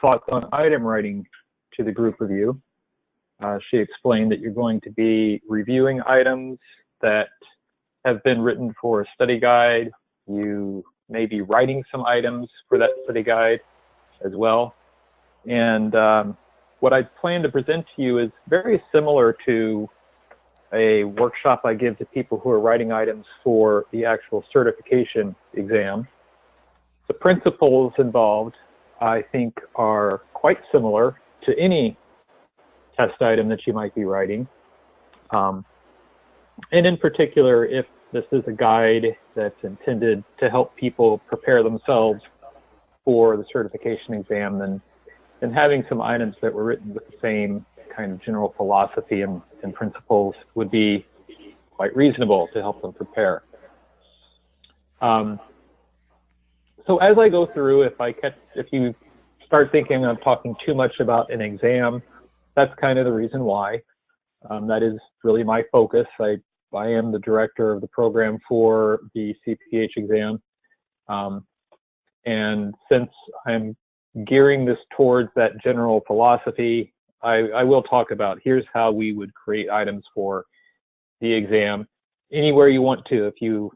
thoughts on item writing to the group of you. She explained that you're going to be reviewing items that have been written for a study guide. You may be writing some items for that study guide as well. And what I plan to present to you is very similar to a workshop I give to people who are writing items for the actual certification exam. The principles involved, I think, are quite similar to any test item that you might be writing. And in particular, if this is a guide that's intended to help people prepare themselves for the certification exam, then having some items that were written with the same kind of general philosophy and principles would be quite reasonable to help them prepare. So as I go through, if you start thinking I'm talking too much about an exam, that's kind of the reason why. That is really my focus. I am the director of the program for the CPH exam. And since I'm gearing this towards that general philosophy, I will talk about here's how we would create items for the exam. Anywhere you want to, if you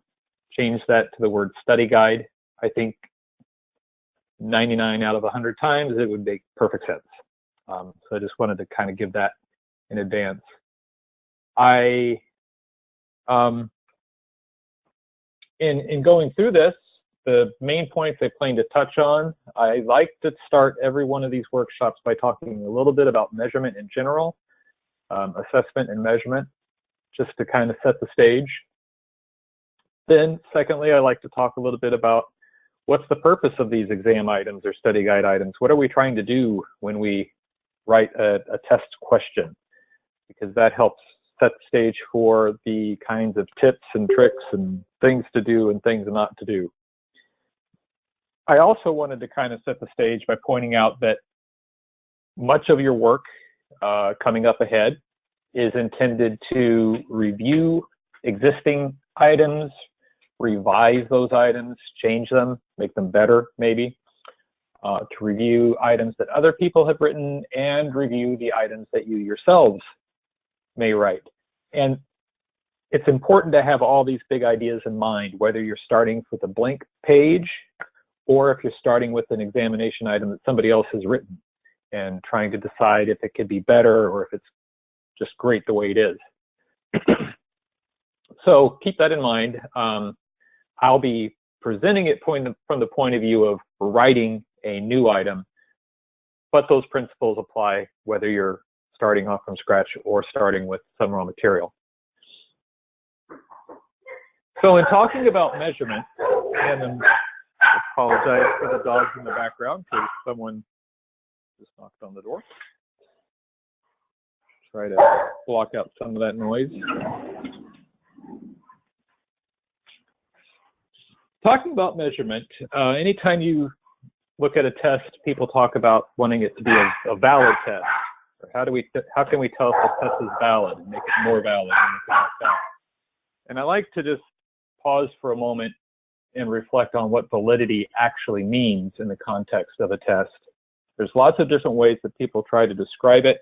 change that to the word study guide, I think 99 out of 100 times it would make perfect sense. So I just wanted to kind of give that in advance. In going through this, the main points I plan to touch on, I like to start every one of these workshops by talking a little bit about measurement in general, assessment and measurement, just to kind of set the stage. Then secondly, I like to talk a little bit about what's the purpose of these exam items or study guide items? What are we trying to do when we write a test question? Because that helps set the stage for the kinds of tips and tricks and things to do and things not to do. I also wanted to kind of set the stage by pointing out that much of your work coming up ahead is intended to review existing items, revise those items, change them, make them better maybe, to review items that other people have written, and review the items that you yourselves may write. And it's important to have all these big ideas in mind, whether you're starting with a blank page or if you're starting with an examination item that somebody else has written and trying to decide if it could be better or if it's just great the way it is. So keep that in mind. I'll be presenting it from the point of view of writing a new item, but those principles apply whether you're starting off from scratch or starting with some raw material. So in talking about measurement, and I apologize for the dogs in the background because someone just knocked on the door. Try to block out some of that noise. Talking about measurement, anytime you look at a test, people talk about wanting it to be a valid test. Or how can we tell if the test is valid and make it more valid and anything like that? And I like to just pause for a moment and reflect on what validity actually means in the context of a test. There's lots of different ways that people try to describe it.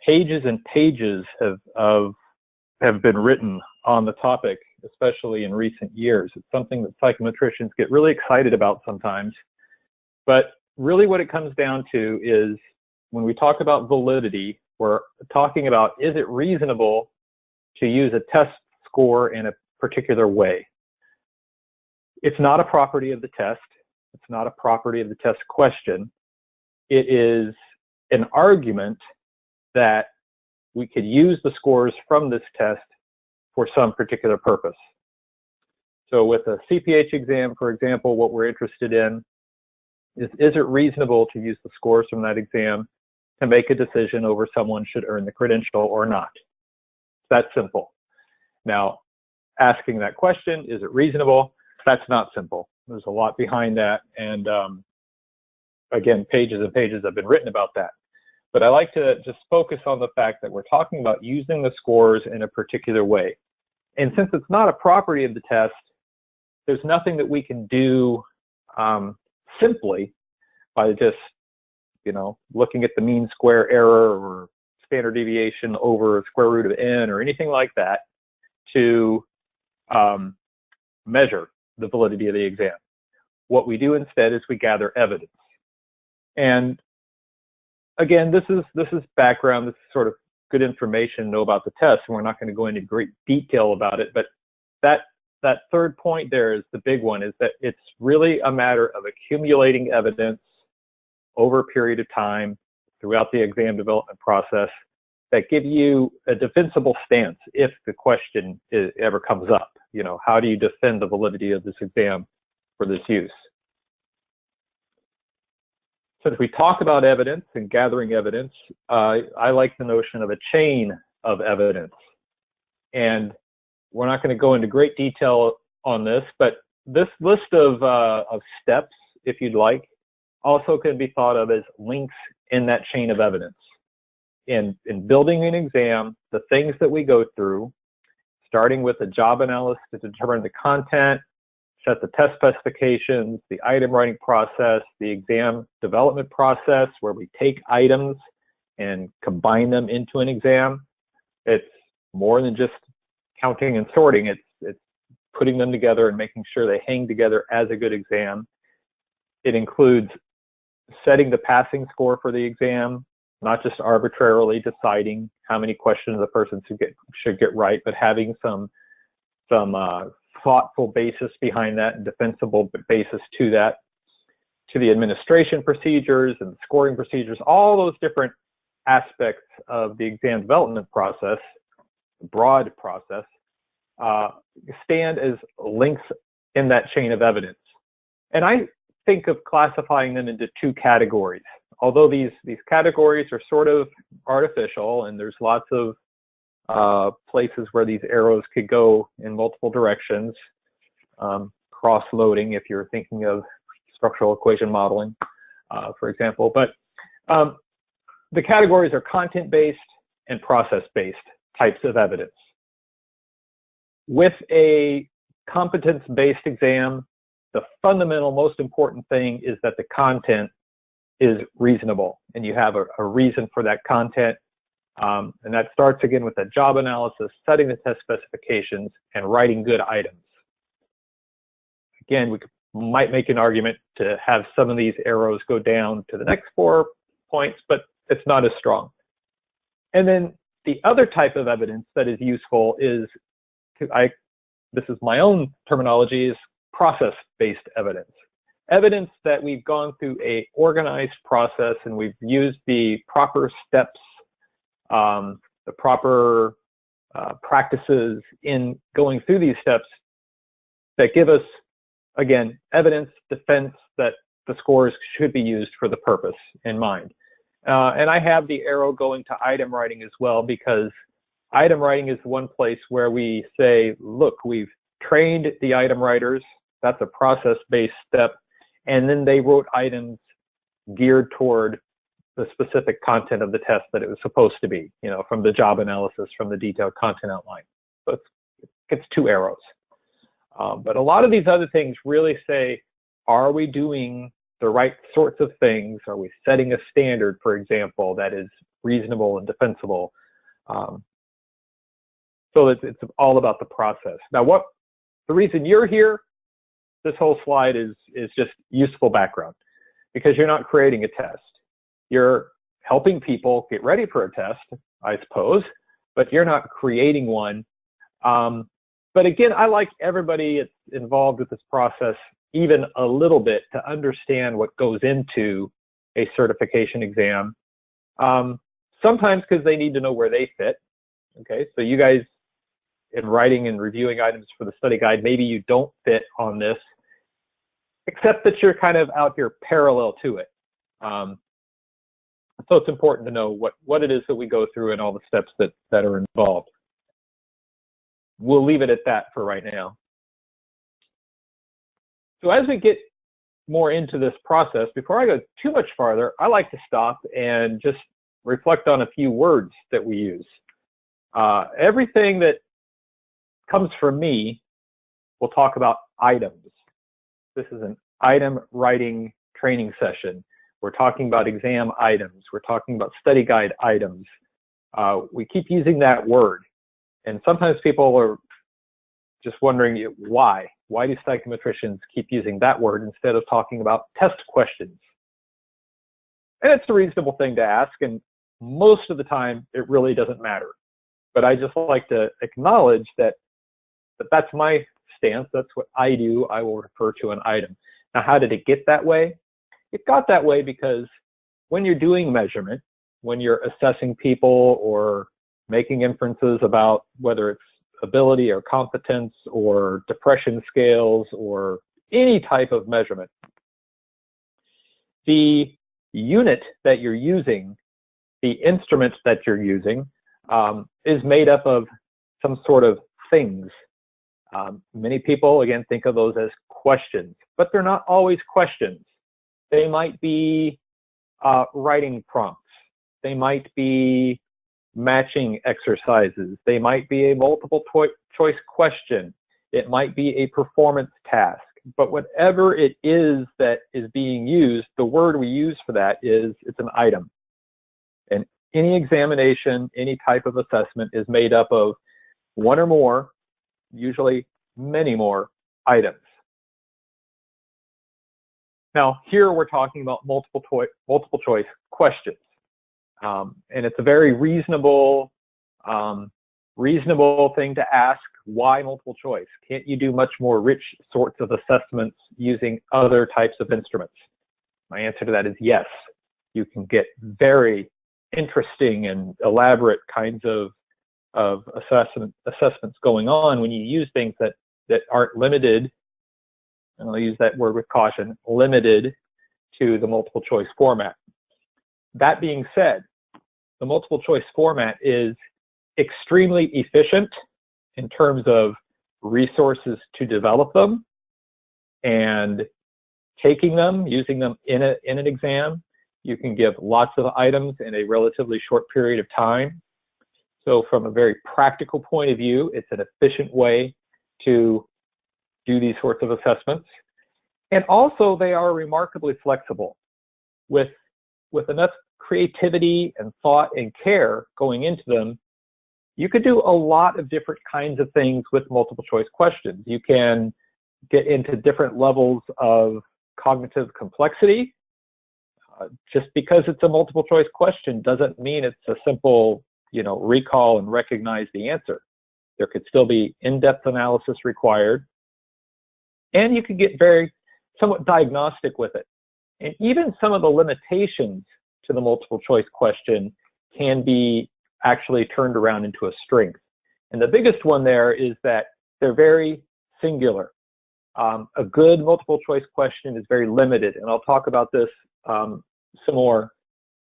Pages and pages have been written on the topic, especially in recent years. It's something that psychometricians get really excited about sometimes. But really what it comes down to is when we talk about validity, we're talking about, is it reasonable to use a test score in a particular way? It's not a property of the test. It's not a property of the test question. It is an argument that we could use the scores from this test for some particular purpose. So with a CPH exam, for example, what we're interested in is it reasonable to use the scores from that exam to make a decision over someone should earn the credential or not? It's that simple. Now, asking that question, is it reasonable? That's not simple. There's a lot behind that. And again, pages and pages have been written about that. But I like to just focus on the fact that we're talking about using the scores in a particular way. And since it's not a property of the test, there's nothing that we can do simply by just you know, looking at the mean square error or standard deviation over square root of n or anything like that to measure the validity of the exam. What we do instead is we gather evidence. And again, this is background, this is sort of good information to know about the test, and we're not going to go into great detail about it, but that third point there is the big one, is that it's really a matter of accumulating evidence over a period of time throughout the exam development process that give you a defensible stance if the question ever comes up. You know, how do you defend the validity of this exam for this use? So if we talk about evidence and gathering evidence, I like the notion of a chain of evidence. And we're not going to go into great detail on this, but this list of steps, if you'd like, also can be thought of as links in that chain of evidence. In building an exam, the things that we go through, starting with the job analysis to determine the content, set the test specifications, the item writing process, the exam development process, where we take items and combine them into an exam. It's more than just counting and sorting. It's putting them together and making sure they hang together as a good exam. It includes setting the passing score for the exam, not just arbitrarily deciding how many questions a person should get right, but having some thoughtful basis behind that and defensible basis to that, to the administration procedures and scoring procedures. All those different aspects of the exam development process, broad process, stand as links in that chain of evidence. And I think of classifying them into two categories. Although these categories are sort of artificial, and there's lots of places where these arrows could go in multiple directions, cross-loading if you're thinking of structural equation modeling, for example. But the categories are content-based and process-based types of evidence. With a competence-based exam, the fundamental, most important thing is that the content is reasonable, and you have a reason for that content. And that starts again with that job analysis, setting the test specifications, and writing good items. Again, we might make an argument to have some of these arrows go down to the next 4 points, but it's not as strong. And then the other type of evidence that is useful is, this is my own terminology, is process-based evidence. Evidence that we've gone through a organized process and we've used the proper steps, the proper practices in going through these steps that give us, again, evidence, defense that the scores should be used for the purpose in mind. And I have the arrow going to item writing as well, because item writing is one place where we say, look, we've trained the item writers. That's a process-based step. And then they wrote items geared toward the specific content of the test that it was supposed to be, you know, from the job analysis, from the detailed content outline. So it's 2 arrows. But a lot of these other things really say, are we doing the right sorts of things? Are we setting a standard, for example, that is reasonable and defensible? So it's all about the process. Now, the reason you're here, this whole slide is just useful background, because you're not creating a test. You're helping people get ready for a test, I suppose, but you're not creating one. But again, I like everybody involved with this process even a little bit to understand what goes into a certification exam. Sometimes because they need to know where they fit. Okay, so you guys in writing and reviewing items for the study guide, maybe you don't fit on this, except that you're kind of out here parallel to it. So it's important to know what it is that we go through and all the steps that are involved. We'll leave it at that for right now. So as we get more into this process, before I go too much farther, I like to stop and just reflect on a few words that we use. Everything that comes from me, we'll talk about items. This is an item writing training session. We're talking about exam items. We're talking about study guide items. We keep using that word. And sometimes people are just wondering why. Why do psychometricians keep using that word instead of talking about test questions? And it's a reasonable thing to ask, and most of the time it really doesn't matter. But I just like to acknowledge that that's my stance. That's what I do. I will refer to an item. Now, how did it get that way? It got that way because when you're doing measurement, when you're assessing people or making inferences about whether it's ability or competence or depression scales or any type of measurement, the unit that you're using, the instrument that you're using, is made up of some sort of things. Many people, again, think of those as questions, but they're not always questions. They might be writing prompts. They might be matching exercises. They might be a multiple choice question. It might be a performance task. But whatever it is that is being used, the word we use for that is it's an item. And any examination, any type of assessment is made up of one or more, usually many more items. Now, here we're talking about multiple choice questions. And it's a very reasonable thing to ask. Why multiple choice? Can't you do much more rich sorts of assessments using other types of instruments? My answer to that is yes. You can get very interesting and elaborate kinds of assessments going on when you use things that aren't limited, and I'll use that word with caution, limited to the multiple choice format. That being said, the multiple choice format is extremely efficient in terms of resources to develop them and taking them, using them in an exam. You can give lots of items in a relatively short period of time. So from a very practical point of view, it's an efficient way to do these sorts of assessments. And also they are remarkably flexible. With enough creativity and thought and care going into them, you could do a lot of different kinds of things with multiple choice questions. You can get into different levels of cognitive complexity. Just because it's a multiple choice question doesn't mean it's a simple, recall and recognize the answer. There could still be in-depth analysis required. And you could get somewhat diagnostic with it. And even some of the limitations to the multiple choice question can be actually turned around into a strength. And the biggest one there is that they're very singular. A good multiple choice question is very limited, and I'll talk about this some more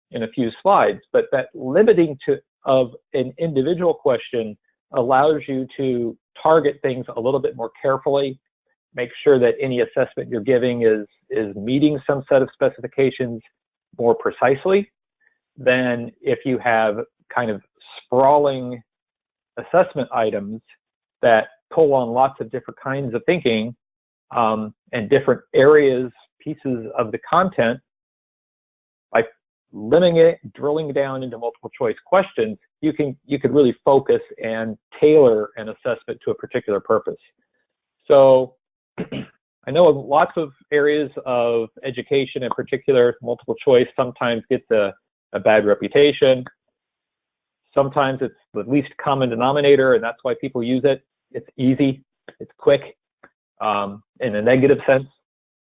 in a few slides, but that limiting of an individual question allows you to target things a little bit more carefully, make sure that any assessment you're giving is meeting some set of specifications more precisely than if you have kind of sprawling assessment items that pull on lots of different kinds of thinking and different areas, pieces of the content. By limiting it, drilling down into multiple choice questions, you could really focus and tailor an assessment to a particular purpose. So I know lots of areas of education, in particular, multiple choice sometimes gets a bad reputation. Sometimes it's the least common denominator, and that's why people use it. It's easy, it's quick, in a negative sense.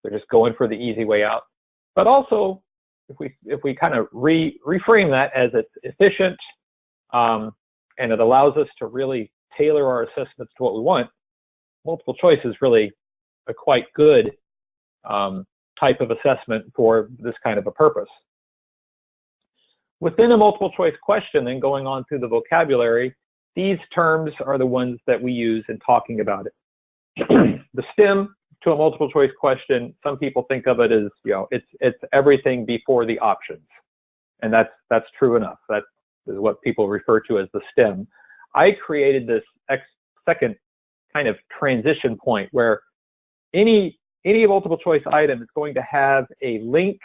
They're just going for the easy way out. But also, if we kind of reframe that as it's efficient, and it allows us to really tailor our assessments to what we want, multiple choice is really a quite good type of assessment for this kind of a purpose. Within a multiple choice question, then going on through the vocabulary, these terms are the ones that we use in talking about it. The stem to a multiple choice question, some people think of it as, it's everything before the options. And that's true enough. That is what people refer to as the stem. I created this second kind of transition point where any multiple choice item is going to have a link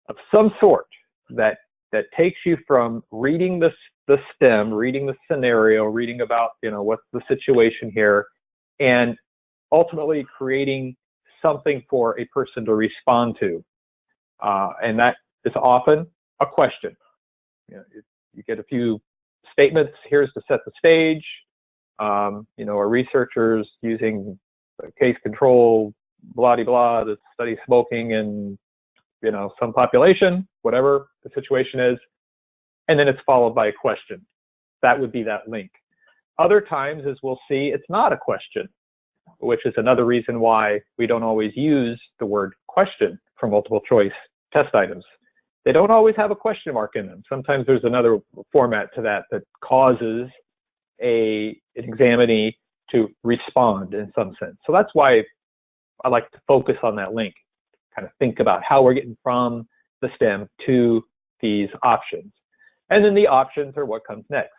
of some sort that takes you from reading the STEM, reading the scenario, reading about, what's the situation here, and ultimately creating something for a person to respond to. And that is often a question. You get a few statements, here's to set the stage. Our researchers using case control, blah-de-blah, to study smoking in, some population, whatever the situation is. And then it's followed by a question. That would be that link. Other times, as we'll see, it's not a question, which is another reason why we don't always use the word question for multiple choice test items. They don't always have a question mark in them. Sometimes there's another format to that causes an examinee to respond in some sense. So that's why I like to focus on that link, kind of think about how we're getting from the STEM to these options. And then the options are what comes next.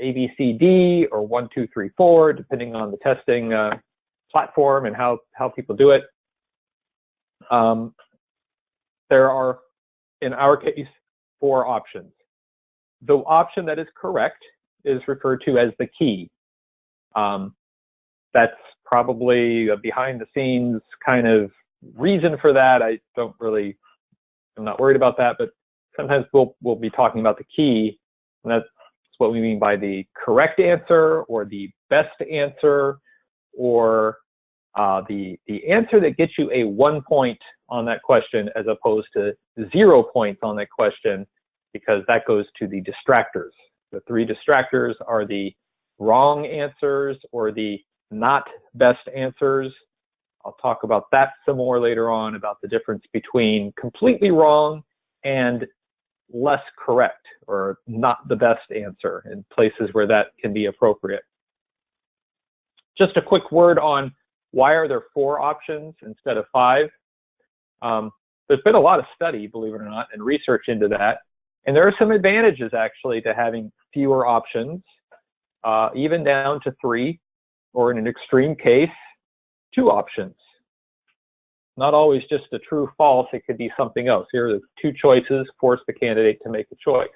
A, B, C, D, or 1, 2, 3, 4, depending on the testing platform and how people do it. There are, in our case, 4 options. The option that is correct is referred to as the key. That's probably a behind-the-scenes kind of reason for that. I'm not worried about that, but sometimes we'll be talking about the key, and that's what we mean by the correct answer or the best answer, or the answer that gets you a 1 point on that question as opposed to 0 points on that question, because that goes to the distractors. The 3 distractors are the wrong answers or the not best answers. I'll talk about that some more later on, about the difference between completely wrong and less correct, or not the best answer, in places where that can be appropriate. Just a quick word on why are there 4 options instead of 5? There's been a lot of study, believe it or not, and research into that. And there are some advantages actually to having fewer options, even down to 3, or in an extreme case, 2 options. Not always just a true false, it could be something else. Here are the 2 choices, force the candidate to make a choice.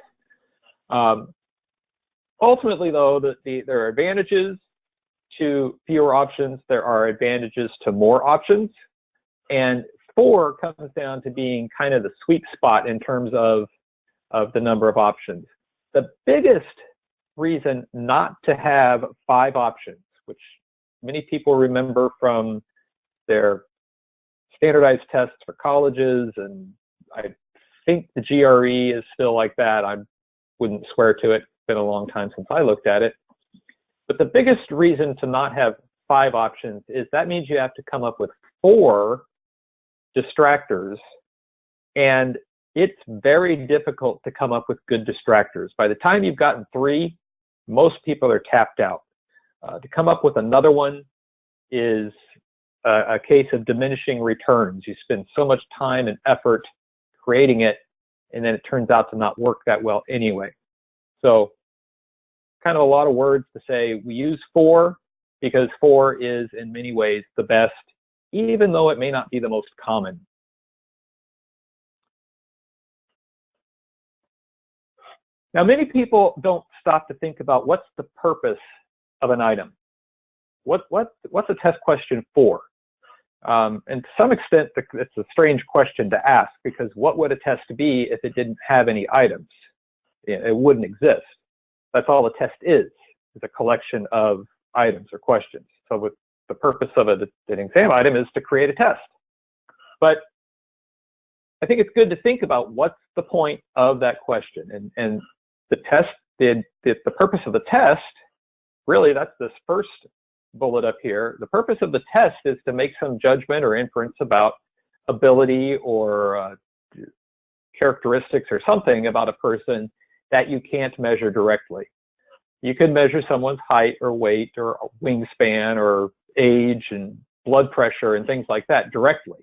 Ultimately though, there are advantages to fewer options, there are advantages to more options, and 4 comes down to being kind of the sweet spot in terms of the number of options. The biggest reason not to have 5 options, which many people remember from their standardized tests for colleges, and I think the GRE is still like that. I wouldn't swear to it. It's been a long time since I looked at it. But the biggest reason to not have 5 options is that means you have to come up with 4 distractors, and it's very difficult to come up with good distractors. By the time you've gotten 3, most people are tapped out. To come up with another one is a case of diminishing returns. You spend so much time and effort creating it, and then it turns out to not work that well anyway. So kind of a lot of words to say we use 4 because 4 is in many ways the best, even though it may not be the most common. Now, many people don't stop to think about what's the purpose of an item. What's a test question for? And to some extent, it's a strange question to ask, because what would a test be if it didn't have any items? It wouldn't exist. That's all a test is a collection of items or questions. So with the purpose of an exam item is to create a test. But I think it's good to think about what's the point of that question. And the test the purpose of the test, really, that's this first bullet up here. The purpose of the test is to make some judgment or inference about ability or characteristics or something about a person that you can't measure directly. You can measure someone's height or weight or wingspan or age and blood pressure and things like that directly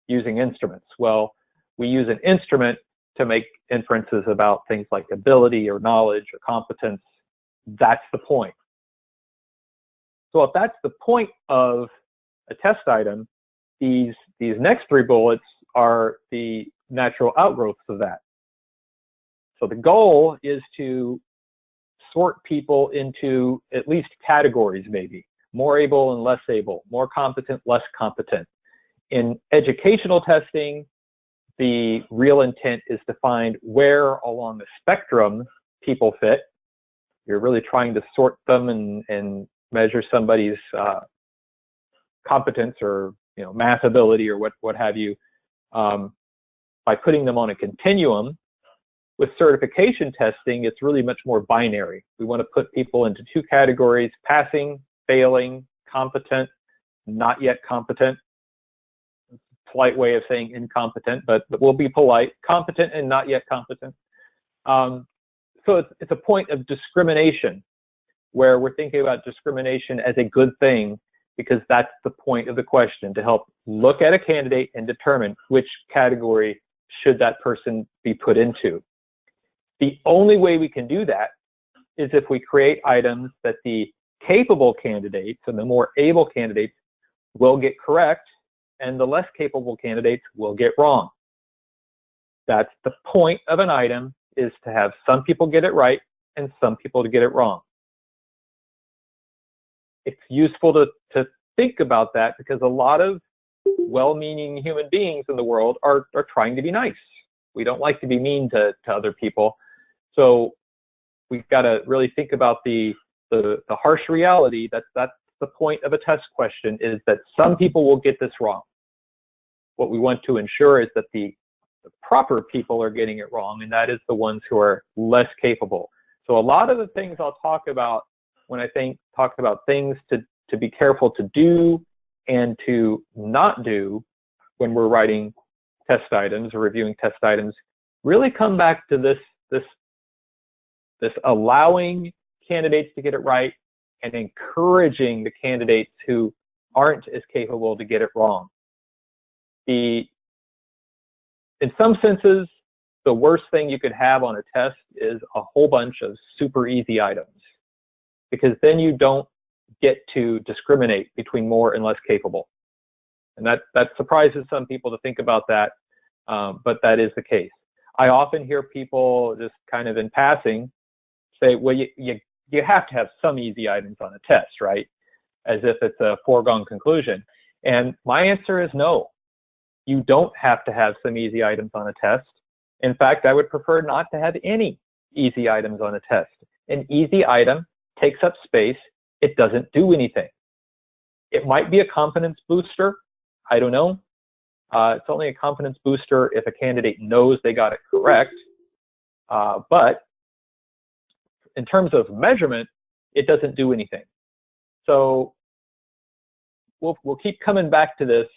using instruments. Well, we use an instrument to make inferences about things like ability or knowledge or competence. That's the point. So if that's the point of a test item, these next 3 bullets are the natural outgrowths of that. So the goal is to sort people into at least categories, maybe more able and less able, more competent, less competent. In educational testing, the real intent is to find where along the spectrum people fit. You're really trying to sort them and measure somebody's competence or math ability or what have you by putting them on a continuum. With certification testing, it's really much more binary. We want to put people into two categories: passing, failing, competent, not yet competent. Polite way of saying incompetent, but we'll be polite. Competent and not yet competent. So it's a point of discrimination where we're thinking about discrimination as a good thing, because that's the point of the question, to help look at a candidate and determine which category should that person be put into. The only way we can do that is if we create items that the capable candidates and the more able candidates will get correct, and the less capable candidates will get wrong. That's the point of an item, is to have some people get it right and some people to get it wrong. It's useful to think about that, because a lot of well-meaning human beings in the world are trying to be nice. We don't like to be mean to other people. So we've got to really think about the harsh reality. That's the point of a test question, is that some people will get this wrong. What we want to ensure is that the proper people are getting it wrong, and that is the ones who are less capable. So a lot of the things I'll talk about when I talk about things to be careful to do and to not do when we're writing test items or reviewing test items really come back to this allowing candidates to get it right and encouraging the candidates who aren't as capable to get it wrong. In some senses, the worst thing you could have on a test is a whole bunch of super easy items, because then you don't get to discriminate between more and less capable. And that surprises some people to think about that, but that is the case. I often hear people just kind of in passing say, well, you have to have some easy items on a test, right? As if it's a foregone conclusion. And my answer is no. You don't have to have some easy items on a test. In fact, I would prefer not to have any easy items on a test. An easy item takes up space. It doesn't do anything. It might be a confidence booster. I don't know. It's only a confidence booster if a candidate knows they got it correct. But in terms of measurement, it doesn't do anything. So we'll keep coming back to this.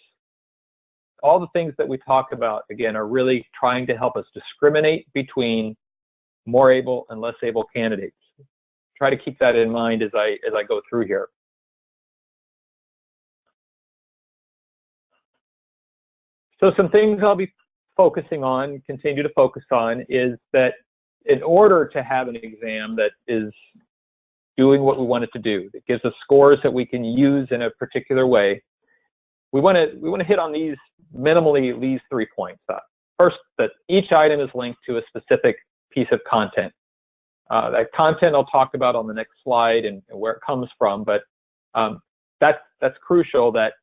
All the things that we talk about, again, are really trying to help us discriminate between more able and less able candidates. Try to keep that in mind as I go through here. So some things I'll be focusing on, continue to focus on, is that in order to have an exam that is doing what we want it to do, that gives us scores that we can use in a particular way, we want to hit on these minimally these 3 points. First, that each item is linked to a specific piece of content. That content I'll talk about on the next slide and where it comes from, but that's crucial, that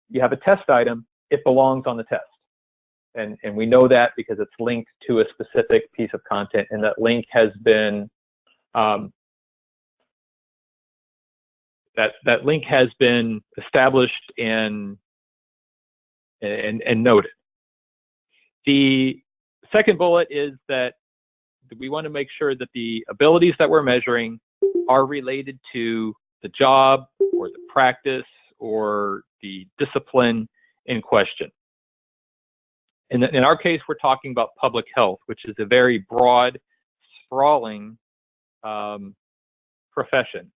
you have a test item, it belongs on the test. And we know that because it's linked to a specific piece of content, and that link has been that link has been established and noted. The second bullet is that we want to make sure that the abilities that we're measuring are related to the job or the practice or the discipline in question. In our case, we're talking about public health, which is a very broad, sprawling profession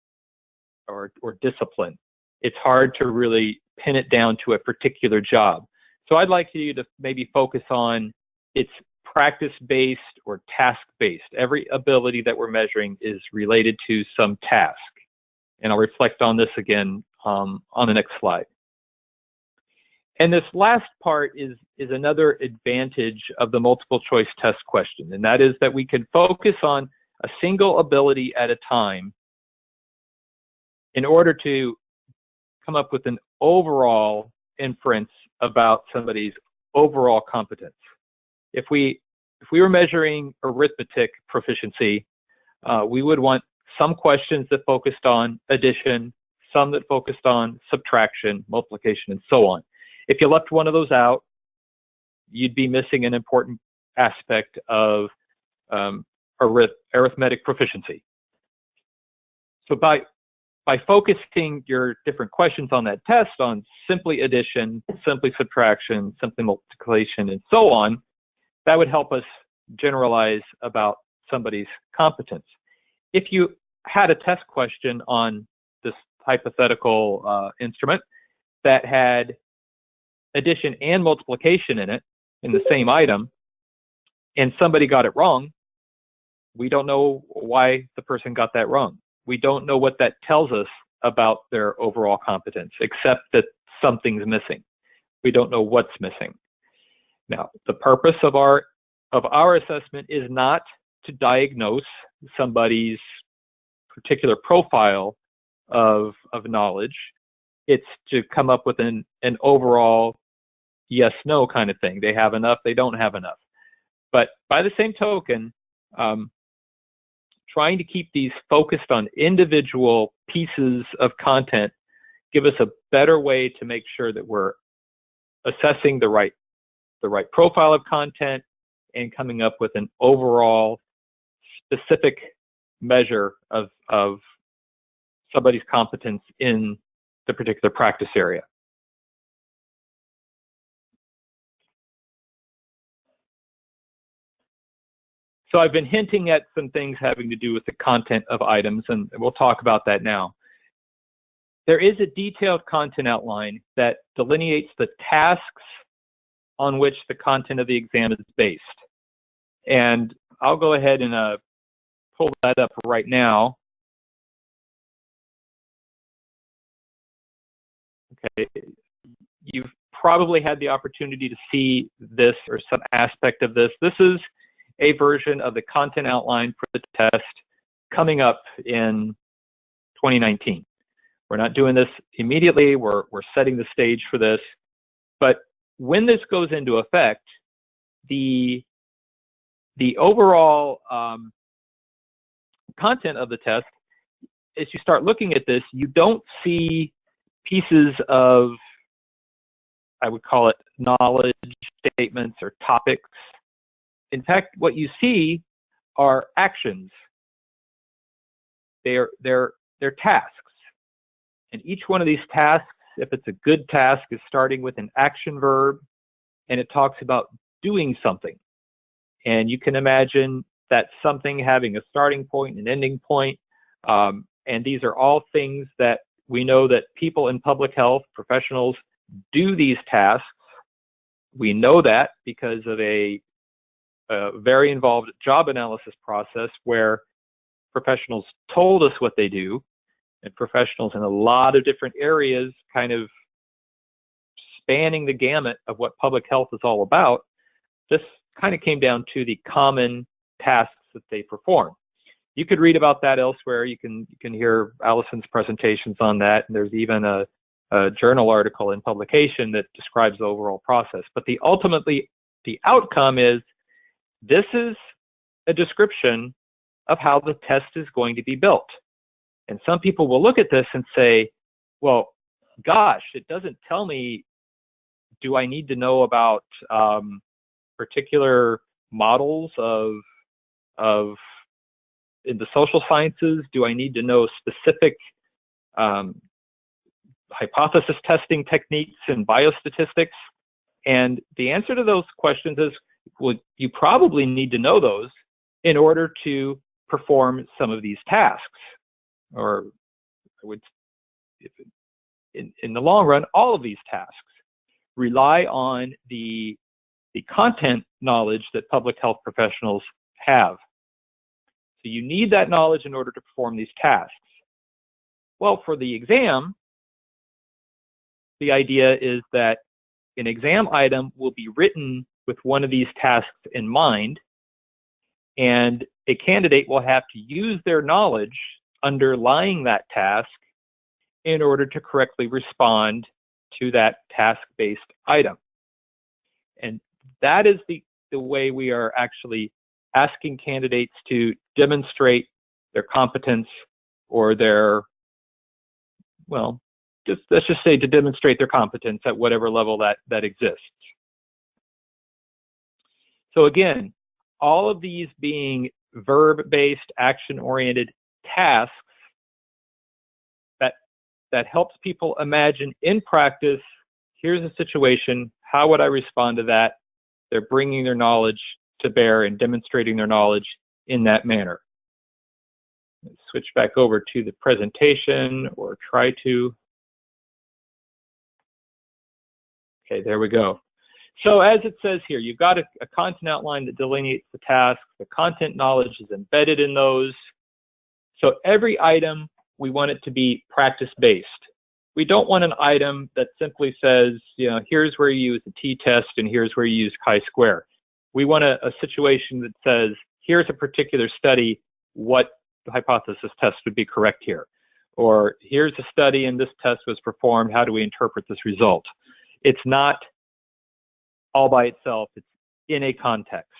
or discipline. It's hard to really pin it down to a particular job. So I'd like you to maybe focus on its practice-based or task-based. Every ability that we're measuring is related to some task. And I'll reflect on this again on the next slide. And this last part is another advantage of the multiple choice test question, and that is that we can focus on a single ability at a time in order to come up with an overall inference about somebody's overall competence. If we were measuring arithmetic proficiency, we would want some questions that focused on addition, some that focused on subtraction, multiplication, and so on. If you left one of those out, you'd be missing an important aspect of arithmetic proficiency. So by focusing your different questions on that test on simply addition, simply subtraction, simply multiplication, and so on, that would help us generalize about somebody's competence. If you had a test question on this hypothetical instrument that had addition and multiplication in it, in the same item, and somebody got it wrong, we don't know why the person got that wrong. We don't know what that tells us about their overall competence, except that something's missing. We don't know what's missing. Now, the purpose of our assessment is not to diagnose somebody's particular profile of knowledge. It's to come up with an overall yes/no kind of thing. They have enough, they don't have enough. But by the same token, trying to keep these focused on individual pieces of content give us a better way to make sure that we're assessing the right profile of content and coming up with an overall specific measure of somebody's competence in the particular practice area. So I've been hinting at some things having to do with the content of items, and we'll talk about that now. There is a detailed content outline that delineates the tasks on which the content of the exam is based. And I'll go ahead and pull that up right now. Okay, you've probably had the opportunity to see this or some aspect of this. This is a version of the content outline for the test coming up in 2019. We're not doing this immediately. We're setting the stage for this. But when this goes into effect, the overall content of the test, as you start looking at this, you don't see pieces of, I would call it, knowledge statements or topics. In fact, what you see are actions. They're tasks. And each one of these tasks, if it's a good task, is starting with an action verb, and it talks about doing something. And you can imagine that something having a starting point and an ending point. And these are all things that we know that people in public health, professionals, do these tasks. We know that because of a very involved job analysis process where professionals told us what they do, and professionals in a lot of different areas, kind of spanning the gamut of what public health is all about. This kind of came down to the common tasks that they perform. You could read about that elsewhere. You can hear Allison's presentations on that, and there's even a journal article in publication that describes the overall process. But ultimately, the outcome is, this is a description of how the test is going to be built. And some people will look at this and say, well, gosh, it doesn't tell me, do I need to know about particular models of in the social sciences? Do I need to know specific hypothesis testing techniques and biostatistics? And the answer to those questions is, well, you probably need to know those in order to perform some of these tasks. Or I would, in the long run, all of these tasks rely on the content knowledge that public health professionals have. So you need that knowledge in order to perform these tasks. Well, for the exam, the idea is that an exam item will be written with one of these tasks in mind, and a candidate will have to use their knowledge underlying that task in order to correctly respond to that task-based item. And that is the way we are actually asking candidates to demonstrate their competence or their, well, let's just say to demonstrate their competence at whatever level that exists. So again, all of these being verb-based, action-oriented tasks that helps people imagine in practice, here's a situation, how would I respond to that? They're bringing their knowledge to bear and demonstrating their knowledge in that manner. Let's switch back over to the presentation, or try to. Okay, there we go. So as it says here, you've got a content outline that delineates the tasks. The content knowledge is embedded in those. So every item, we want it to be practice-based. We don't want an item that simply says, you know, here's where you use the t-test and here's where you use chi-square. We want a situation that says, here's a particular study, what the hypothesis test would be correct here. Or here's a study and this test was performed, how do we interpret this result? It's not all by itself, it's in a context.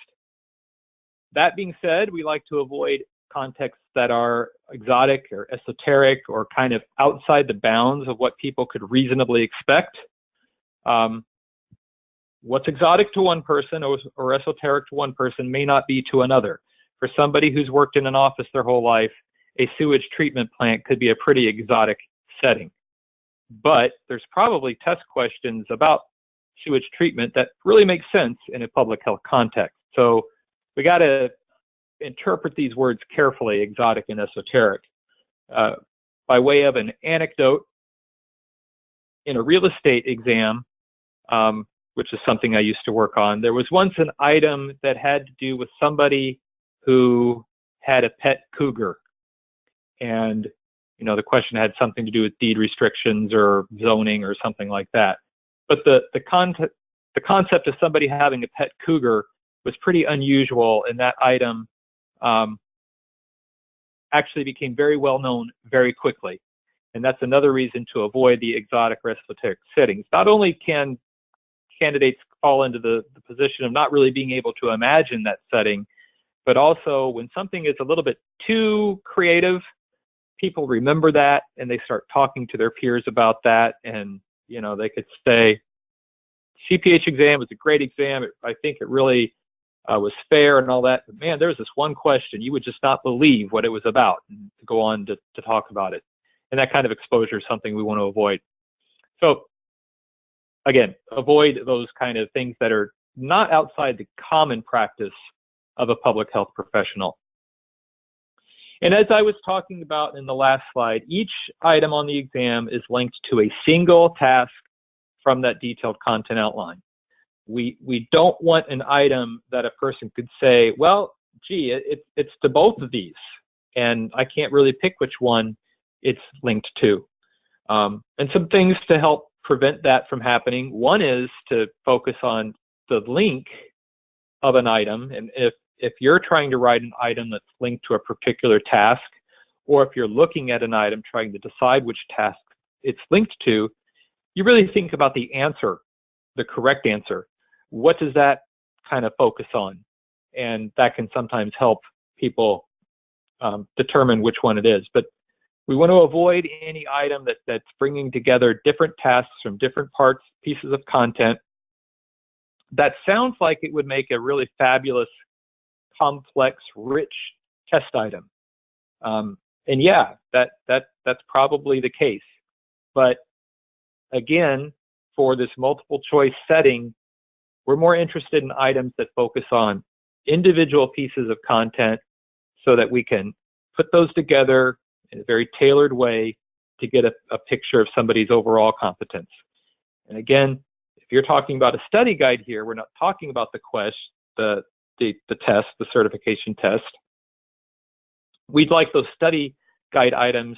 That being said, we like to avoid contexts that are exotic or esoteric or kind of outside the bounds of what people could reasonably expect. What's exotic to one person or esoteric to one person may not be to another. For somebody who's worked in an office their whole life, a sewage treatment plant could be a pretty exotic setting. But there's probably test questions about sewage treatment that really make sense in a public health context. So we got to interpret these words carefully, exotic and esoteric. By way of an anecdote, in a real estate exam, which is something I used to work on, there was once an item that had to do with somebody who had a pet cougar. And, you know, the question had something to do with deed restrictions or zoning or something like that. But the concept of somebody having a pet cougar was pretty unusual, and that item actually became very well known very quickly. And that's another reason to avoid the exotic or esoteric settings. Not only can candidates fall into the position of not really being able to imagine that setting, but also when something is a little bit too creative, people remember that and they start talking to their peers about that. And, you know, they could say, CPH exam was a great exam. I think it really was fair and all that. But man, there was this one question, you would just not believe what it was about, and to go on to talk about it. And that kind of exposure is something we want to avoid. So again, avoid those kind of things that are not outside the common practice of a public health professional. And as I was talking about in the last slide, each item on the exam is linked to a single task from that detailed content outline. We don't want an item that a person could say, well, gee, it's to both of these, and I can't really pick which one it's linked to. And some things to help prevent that from happening. One is to focus on the link of an item. And if you're trying to write an item that's linked to a particular task, or if you're looking at an item trying to decide which task it's linked to, you really think about the answer, the correct answer. What does that kind of focus on? And that can sometimes help people determine which one it is. But we want to avoid any item that's bringing together different tasks from different parts, pieces of content. That sounds like it would make a really fabulous, complex, rich test item. And yeah, that's probably the case. But again, for this multiple choice setting, we're more interested in items that focus on individual pieces of content so that we can put those together in a very tailored way to get a picture of somebody's overall competence. And again, if you're talking about a study guide here, we're not talking about the test, the certification test. We'd like those study guide items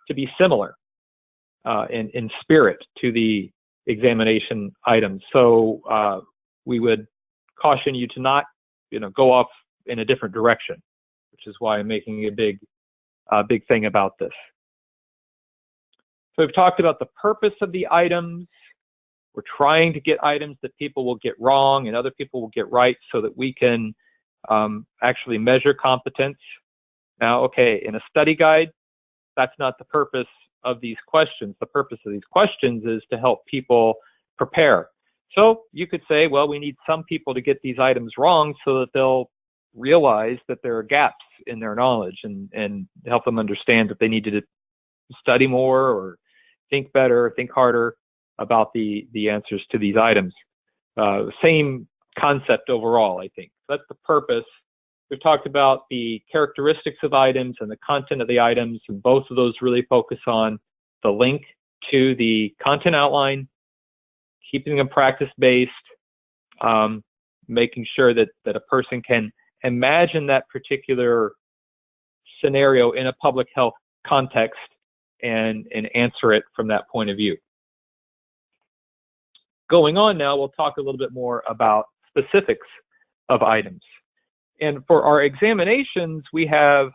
to be similar in spirit to the examination items. So we would caution you to not, go off in a different direction, which is why I'm making a big thing about this. So we've talked about the purpose of the items. We're trying to get items that people will get wrong and other people will get right so that we can actually measure competence. Now, okay, in a study guide, that's not the purpose of these questions. The purpose of these questions is to help people prepare. So you could say, well, we need some people to get these items wrong so that they'll realize that there are gaps in their knowledge and help them understand that they need to study more or think better, think harder about the answers to these items. Same concept overall, I think. That's the purpose. We've talked about the characteristics of items and the content of the items, and both of those really focus on the link to the content outline, keeping them practice-based, making sure that a person can imagine that particular scenario in a public health context and answer it from that point of view. Going on now, we'll talk a little bit more about specifics of items. And for our examinations, we have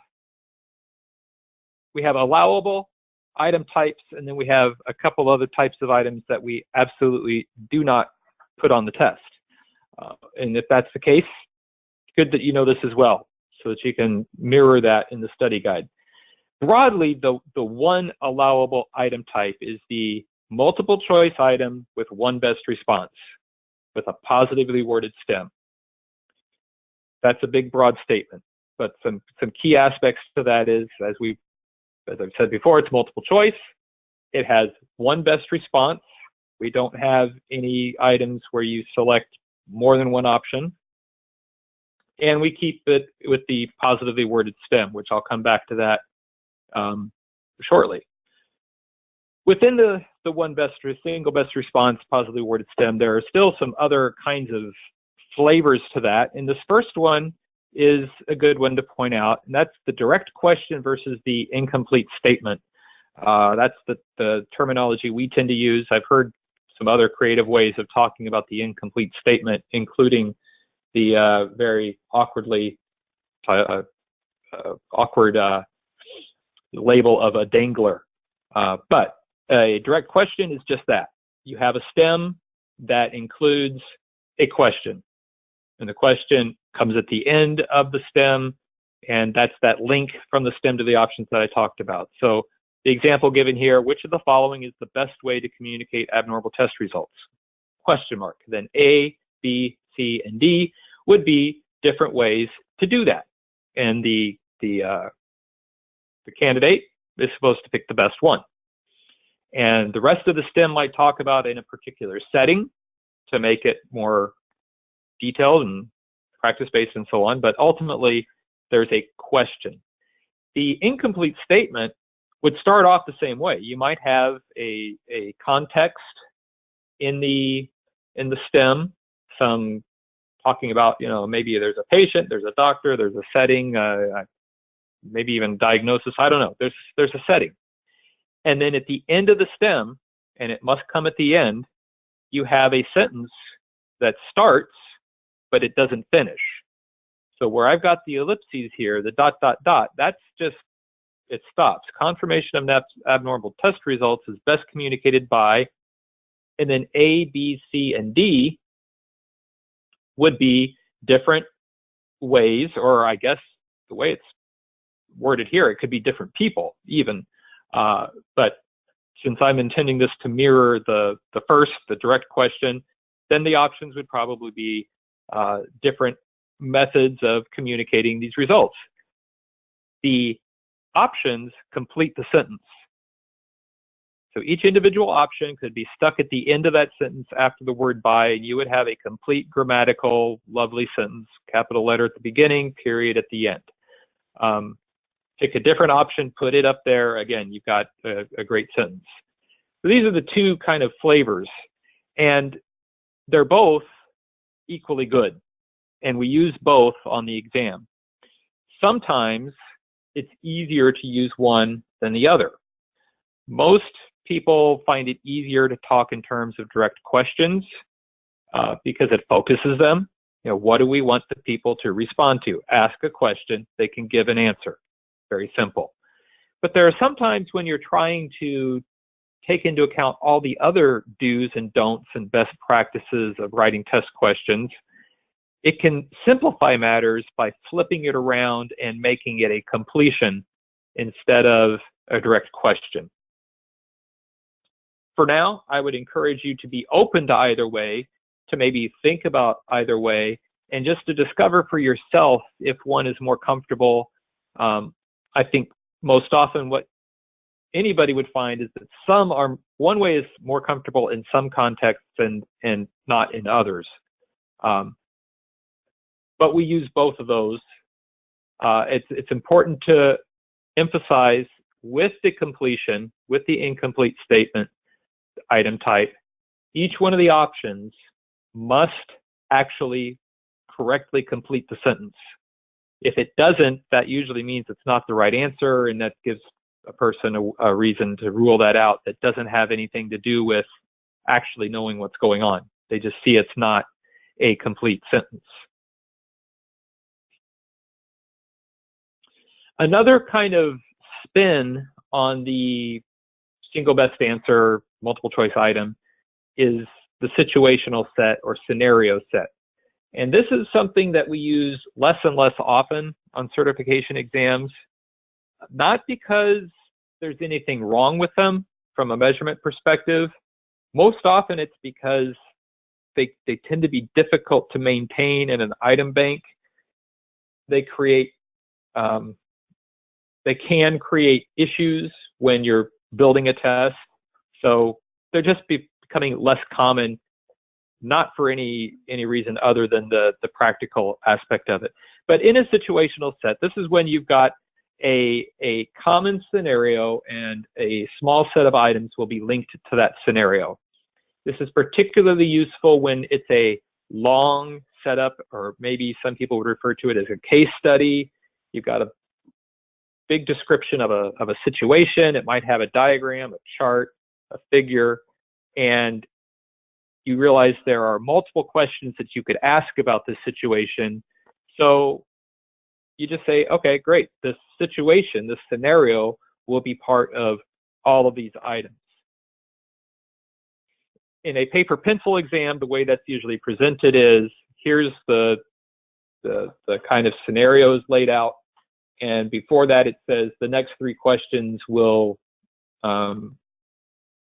allowable item types, and then we have a couple other types of items that we absolutely do not put on the test. And if that's the case, it's good that you know this as well, so that you can mirror that in the study guide. Broadly, the one allowable item type is the multiple choice item with one best response, with a positively worded STEM. That's a big, broad statement, but some key aspects to that is, as I've said before, it's multiple choice. It has one best response. We don't have any items where you select more than one option. And we keep it with the positively worded STEM, which I'll come back to that shortly. Within the single best response, positively worded STEM, there are still some other kinds of flavors to that. And this first one is a good one to point out, and that's the direct question versus the incomplete statement. That's the terminology we tend to use. I've heard some other creative ways of talking about the incomplete statement, including the very awkward label of a dangler. But a direct question is just that. You have a STEM that includes a question, and the question comes at the end of the STEM, and that's that link from the STEM to the options that I talked about. So the example given here, which of the following is the best way to communicate abnormal test results? Question mark. Then A, B, C, and D would be different ways to do that. And the candidate is supposed to pick the best one. And the rest of the STEM might talk about in a particular setting to make it more detailed and practice-based and so on, but ultimately there's a question. The incomplete statement would start off the same way. You might have a context in the STEM, some talking about, maybe there's a patient, there's a doctor, there's a setting, maybe even diagnosis, I don't know. There's a setting. And then at the end of the STEM, and it must come at the end, you have a sentence that starts, but it doesn't finish. So where I've got the ellipses here, the ... that's just, it stops. Confirmation of abnormal test results is best communicated by, and then A, B, C, and D would be different ways, or I guess the way it's worded here, it could be different people even. But since I'm intending this to mirror the direct question, then the options would probably be different methods of communicating these results. The options complete the sentence. So each individual option could be stuck at the end of that sentence after the word by, and you would have a complete grammatical, lovely sentence, capital letter at the beginning, period at the end. Pick a different option, put it up there. Again, you've got a great sentence. So these are the two kind of flavors, and they're both equally good, and we use both on the exam. Sometimes it's easier to use one than the other. Most people find it easier to talk in terms of direct questions because it focuses them. You know, what do we want the people to respond to? Ask a question, they can give an answer. Very simple. But there are some times when you're trying to take into account all the other do's and don'ts and best practices of writing test questions. It can simplify matters by flipping it around and making it a completion instead of a direct question. For now, I would encourage you to be open to either way, to maybe think about either way, and just to discover for yourself if one is more comfortable. I think most often what anybody would find is that one way is more comfortable in some contexts and not in others. But we use both of those. It's important to emphasize with the completion, with the incomplete statement item type, each one of the options must actually correctly complete the sentence. If it doesn't, that usually means it's not the right answer, and that gives a person a reason to rule that out. That doesn't have anything to do with actually knowing what's going on. They just see it's not a complete sentence. Another kind of spin on the single best answer multiple choice item is the situational set or scenario set. And this is something that we use less and less often on certification exams, not because there's anything wrong with them from a measurement perspective. Most often it's because they tend to be difficult to maintain in an item bank. They can create issues when you're building a test. So they're just becoming less common, not for any reason other than the practical aspect of it. But in a situational set, this is when you've got a common scenario and a small set of items will be linked to that scenario. This is particularly useful when it's a long setup, or maybe some people would refer to it as a case study. You've got a big description of a situation. It might have a diagram, a chart, a figure, and you realize there are multiple questions that you could ask about this situation. So you just say, okay, great, this situation, this scenario will be part of all of these items. In a paper pencil exam, the way that's usually presented is, here's the kind of scenarios laid out, and before that it says the next three questions will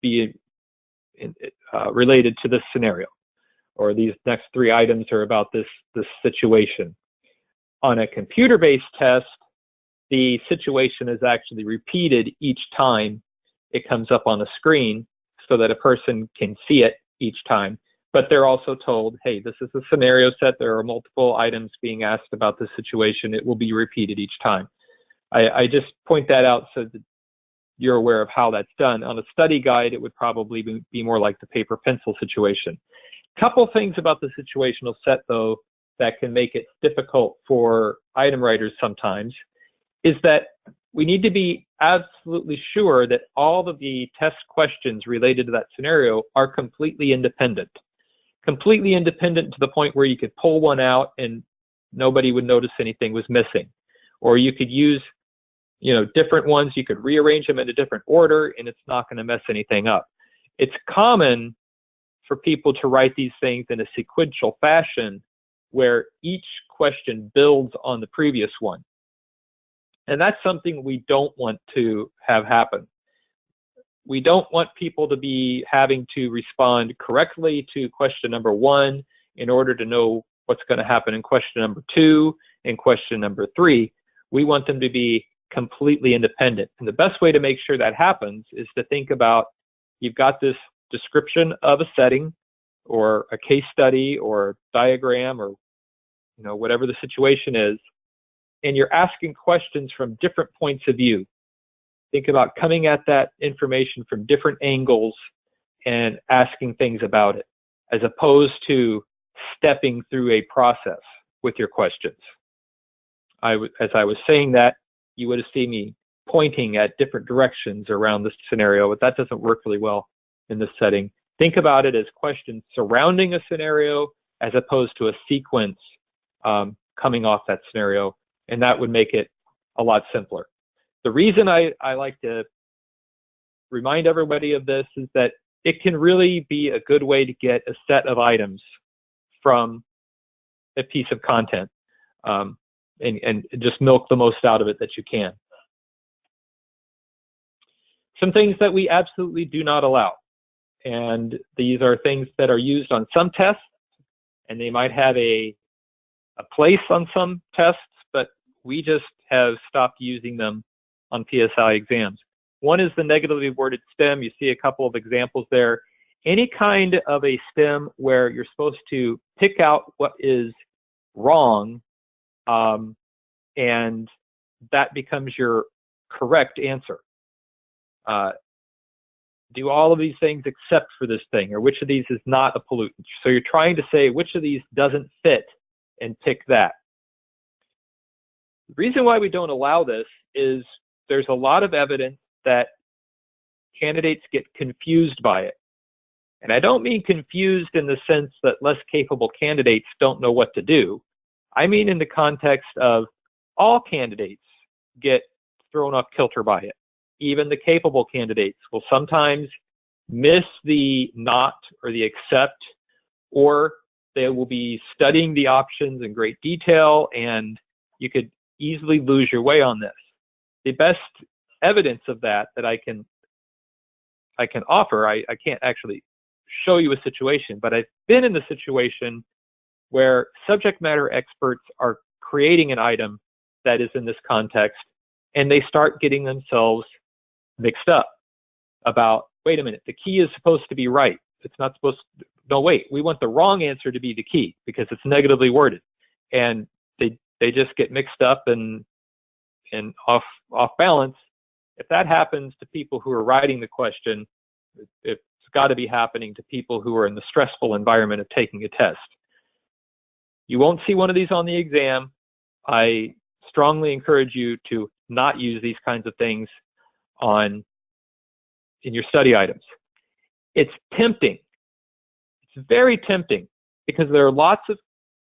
be related to this scenario, or these next three items are about this situation. On a computer-based test, the situation is actually repeated each time it comes up on a screen so that a person can see it each time. But they're also told, hey, this is a scenario set. There are multiple items being asked about this situation. It will be repeated each time. I just point that out so that you're aware of how that's done. On a study guide, it would probably be more like the paper pencil situation. Couple things about the situational set, though, that can make it difficult for item writers sometimes is that we need to be absolutely sure that all of the test questions related to that scenario are completely independent. Completely independent to the point where you could pull one out and nobody would notice anything was missing. Or you could use, different ones. You could rearrange them in a different order and it's not going to mess anything up. It's common for people to write these things in a sequential fashion where each question builds on the previous one. And that's something we don't want to have happen. We don't want people to be having to respond correctly to question number 1 in order to know what's going to happen in question number 2 and question number 3. We want them to be completely independent. And the best way to make sure that happens is to think about, you've got this description of a setting or a case study or diagram or whatever the situation is, and you're asking questions from different points of view. Think about coming at that information from different angles and asking things about it, as opposed to stepping through a process with your questions. As I was saying that, you would have seen me pointing at different directions around this scenario, but that doesn't work really well in this setting. Think about it as questions surrounding a scenario as opposed to a sequence coming off that scenario, and that would make it a lot simpler. The reason I like to remind everybody of this is that it can really be a good way to get a set of items from a piece of content and just milk the most out of it that you can. Some things that we absolutely do not allow, and these are things that are used on some tests, and they might have a place on some tests, but we just have stopped using them on PSI exams. One is the negatively worded stem. You see a couple of examples there. Any kind of a stem where you're supposed to pick out what is wrong, and that becomes your correct answer. Do all of these things except for this thing, or which of these is not a pollutant? So you're trying to say which of these doesn't fit and pick that. The reason why we don't allow this is there's a lot of evidence that candidates get confused by it. And I don't mean confused in the sense that less capable candidates don't know what to do. I mean in the context of all candidates get thrown off kilter by it. Even the capable candidates will sometimes miss the not or the except, or they will be studying the options in great detail, and you could easily lose your way on this. The best evidence of that I can offer, I can't actually show you a situation, but I've been in the situation where subject matter experts are creating an item that is in this context, and they start getting themselves mixed up about, wait a minute, the key is supposed to be right. It's not supposed to, no, wait, we want the wrong answer to be the key because it's negatively worded. And they just get mixed up and off balance. If that happens to people who are writing the question, it's got to be happening to people who are in the stressful environment of taking a test. You won't see one of these on the exam. I strongly encourage you to not use these kinds of things in your study items. It's tempting. It's very tempting because there are lots of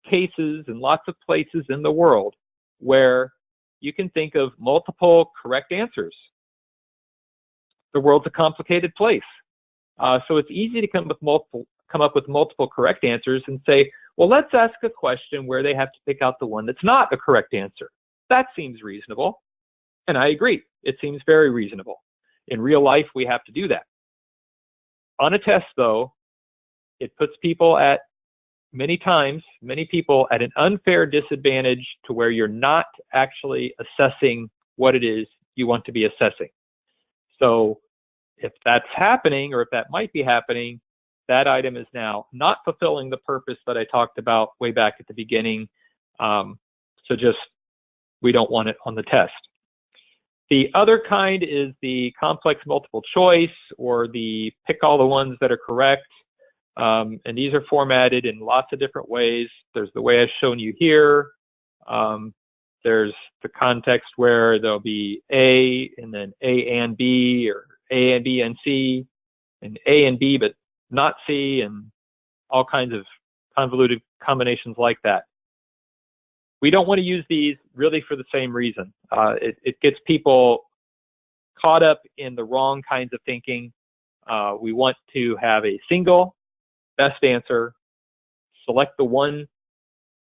cases and lots of places in the world where you can think of multiple correct answers. The world's a complicated place. So it's easy to come up with multiple correct answers and say, well, let's ask a question where they have to pick out the one that's not a correct answer. That seems reasonable. And I agree. It seems very reasonable. In real life, we have to do that. On a test, though, it puts people at, many people at an unfair disadvantage to where you're not actually assessing what it is you want to be assessing. So if that's happening, or if that might be happening, that item is now not fulfilling the purpose that I talked about way back at the beginning. So just, we don't want it on the test. The other kind is the complex multiple choice, or the pick all the ones that are correct. And these are formatted in lots of different ways. There's the way I've shown you here. There's the context where there'll be A and then A and B, or A and B and C, and A and B but not C, and all kinds of convoluted combinations like that. We don't want to use these really for the same reason. It gets people caught up in the wrong kinds of thinking. We want to have a single best answer, select the one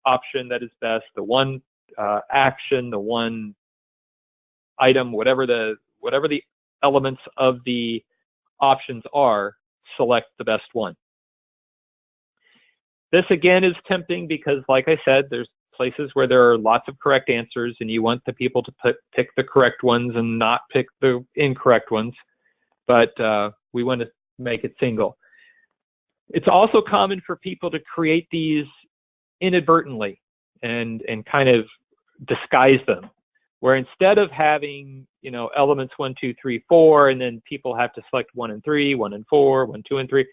option that is best, the one action, the one item, whatever the elements of the options are, select the best one. This again is tempting because, like I said, there's places where there are lots of correct answers, and you want the people to pick the correct ones and not pick the incorrect ones, but we want to make it single. It's also common for people to create these inadvertently and kind of disguise them, where instead of having, you know, elements 1, 2, 3, 4, and then people have to select 1 and 3, 1 and 4, 1, 2, and 3,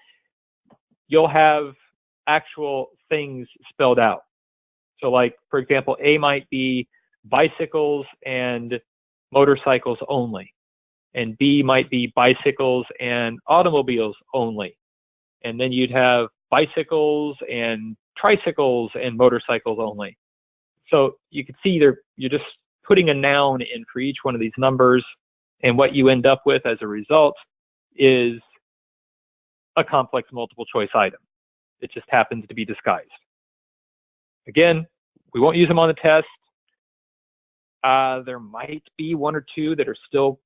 you'll have actual things spelled out. So like, for example, A might be bicycles and motorcycles only, and B might be bicycles and automobiles only. And then you'd have bicycles and tricycles and motorcycles only. So you can see you're just putting a noun in for each one of these numbers, and what you end up with as a result is a complex multiple choice item. It just happens to be disguised. Again, we won't use them on the test. There might be one or two that are still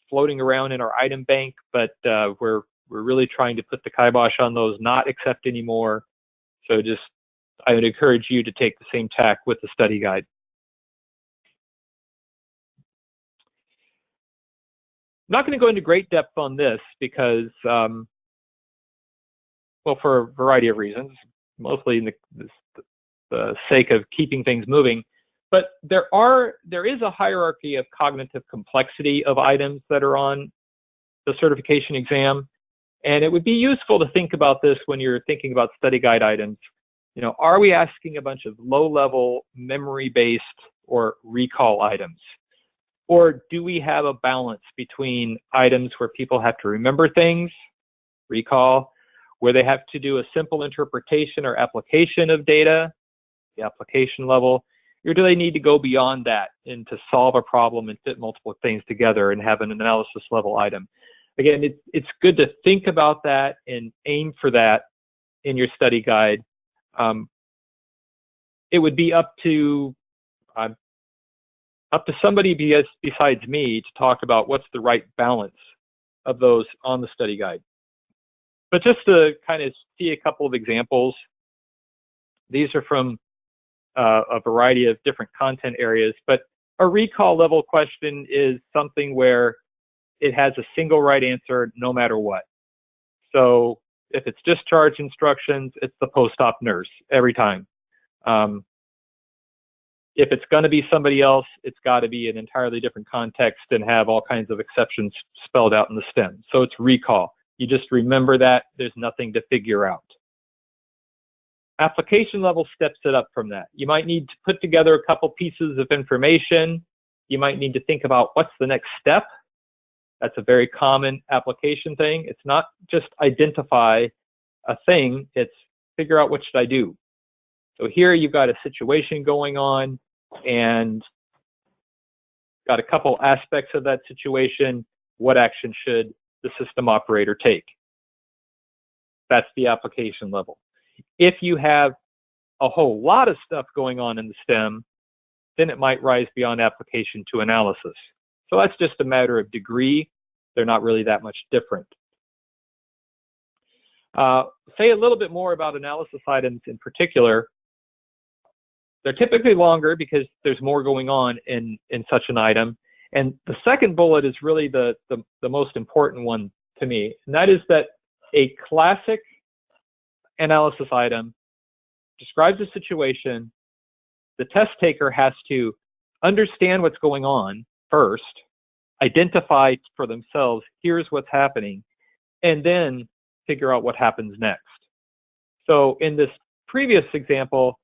floating around in our item bank, but we're really trying to put the kibosh on those, not accept anymore. So I would encourage you to take the same tack with the study guide. I'm not going to go into great depth on this because, well, for a variety of reasons, mostly in the sake of keeping things moving. But there is a hierarchy of cognitive complexity of items that are on the certification exam. And it would be useful to think about this when you're thinking about study guide items. You know, are we asking a bunch of low-level, memory-based or recall items? Or do we have a balance between items where people have to remember things, recall, where they have to do a simple interpretation or application of data, the application level, or do they need to go beyond that and to solve a problem and fit multiple things together and have an analysis level item? Again, it's good to think about that and aim for that in your study guide. It would be up to somebody besides me to talk about what's the right balance of those on the study guide. But just to kind of see a couple of examples, these are from a variety of different content areas, but a recall level question is something where it has a single right answer no matter what. So if it's discharge instructions, it's the post-op nurse every time. If it's going to be somebody else, it's got to be an entirely different context and have all kinds of exceptions spelled out in the STEM. So it's recall. You just remember that. There's nothing to figure out. Application level steps it up from that. You might need to put together a couple pieces of information. You might need to think about what's the next step. That's a very common application thing. It's not just identify a thing, it's figure out what should I do. So here you've got a situation going on and got a couple aspects of that situation. What action should the system operator take? That's the application level. If you have a whole lot of stuff going on in the STEM, then it might rise beyond application to analysis. So that's just a matter of degree. They're not really that much different. Say a little bit more about analysis items in particular. They're typically longer because there's more going on in such an item. And the second bullet is really the most important one to me, and that is that a classic analysis item describes a situation. The test taker has to understand what's going on first, identify for themselves, here's what's happening, and then figure out what happens next. So in this previous example,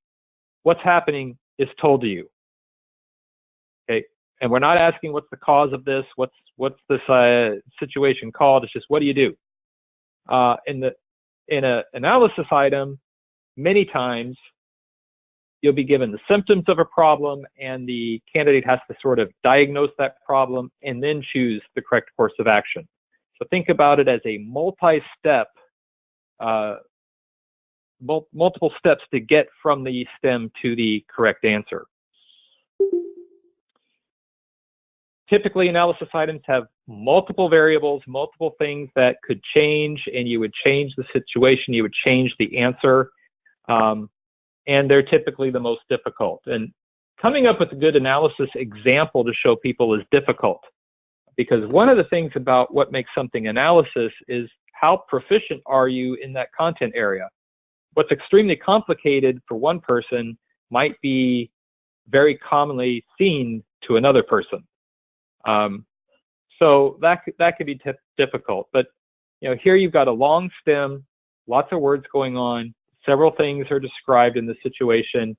what's happening is told to you. Okay, and we're not asking what's the cause of this, what's this situation called. It's just what do you do? In an analysis item, many times you'll be given the symptoms of a problem, and the candidate has to sort of diagnose that problem and then choose the correct course of action. So think about it as a multi-step, multiple steps to get from the STEM to the correct answer. Typically, analysis items have multiple variables, multiple things that could change, and you would change the situation, you would change the answer, and they're typically the most difficult. And coming up with a good analysis example to show people is difficult, because one of the things about what makes something analysis is how proficient are you in that content area. What's extremely complicated for one person might be very commonly seen to another person. So that could be difficult. But you know, here you've got a long STEM, lots of words going on, several things are described in the situation,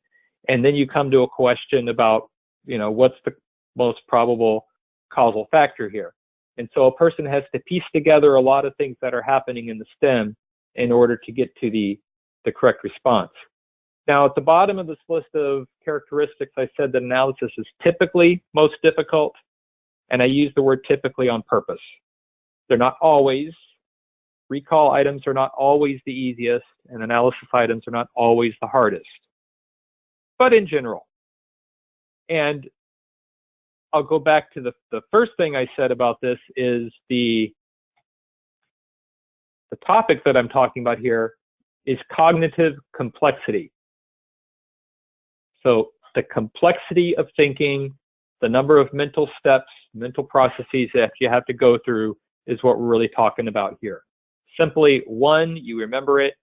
and then you come to a question about, you know, what's the most probable causal factor here. And so a person has to piece together a lot of things that are happening in the stem in order to get to the correct response. Now, at the bottom of this list of characteristics, I said that analysis is typically most difficult, and I use the word typically on purpose. They're not always. Recall items are not always the easiest, and analysis items are not always the hardest, but in general. And I'll go back to the first thing I said about this is the topic that I'm talking about here is cognitive complexity. So the complexity of thinking, the number of mental steps, mental processes that you have to go through is what we're really talking about here. Simply, 1, you remember it.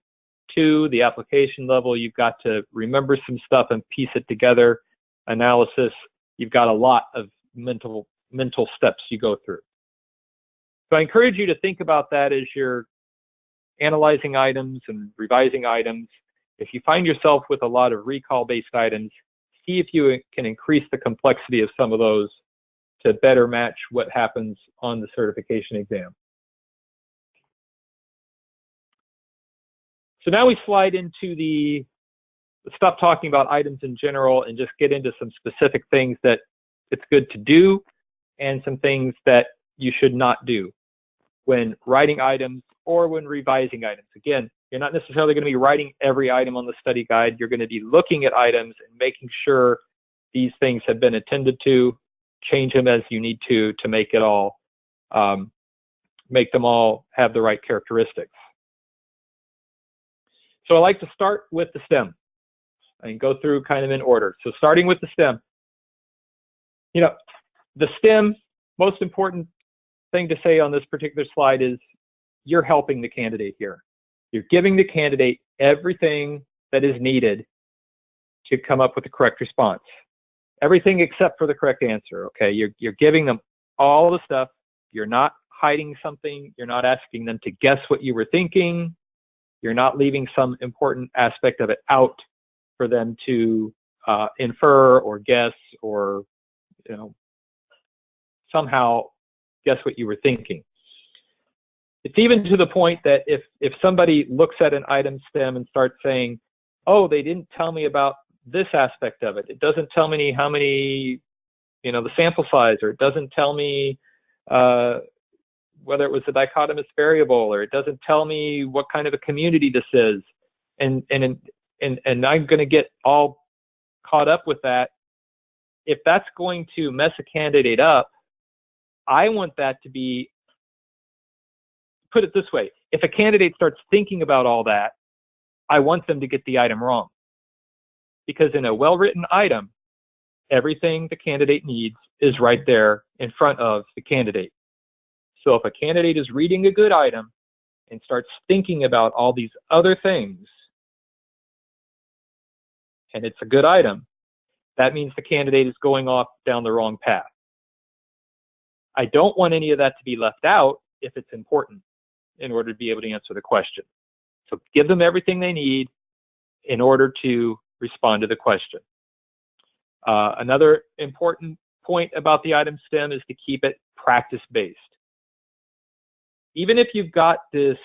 2, the application level, you've got to remember some stuff and piece it together. Analysis, you've got a lot of mental steps you go through. So I encourage you to think about that as you're analyzing items and revising items. If you find yourself with a lot of recall-based items, see if you can increase the complexity of some of those to better match what happens on the certification exam. So now we slide into stop talking about items in general and just get into some specific things that it's good to do and some things that you should not do when writing items or when revising items. Again, you're not necessarily going to be writing every item on the study guide. You're going to be looking at items and making sure these things have been attended to, change them as you need to make it all, make them all have the right characteristics. So I like to start with the stem and go through kind of in order. So starting with the stem, the stem, most important thing to say on this particular slide is you're helping the candidate here. You're giving the candidate everything that is needed to come up with the correct response. Everything except for the correct answer, okay? You're giving them all the stuff. You're not hiding something. You're not asking them to guess what you were thinking. You're not leaving some important aspect of it out for them to infer or guess or, somehow guess what you were thinking. It's even to the point that if somebody looks at an item stem and starts saying, oh, they didn't tell me about this aspect of it. It doesn't tell me how many, the sample size, or it doesn't tell me whether it was a dichotomous variable, or it doesn't tell me what kind of a community this is. And I'm going to get all caught up with that. If that's going to mess a candidate up, I want that to be, put it this way, if a candidate starts thinking about all that, I want them to get the item wrong. Because in a well-written item, everything the candidate needs is right there in front of the candidate. So if a candidate is reading a good item and starts thinking about all these other things, and it's a good item, that means the candidate is going off down the wrong path. I don't want any of that to be left out if it's important in order to be able to answer the question. So give them everything they need in order to respond to the question. Another important point about the item stem is to keep it practice-based. Even if you've got this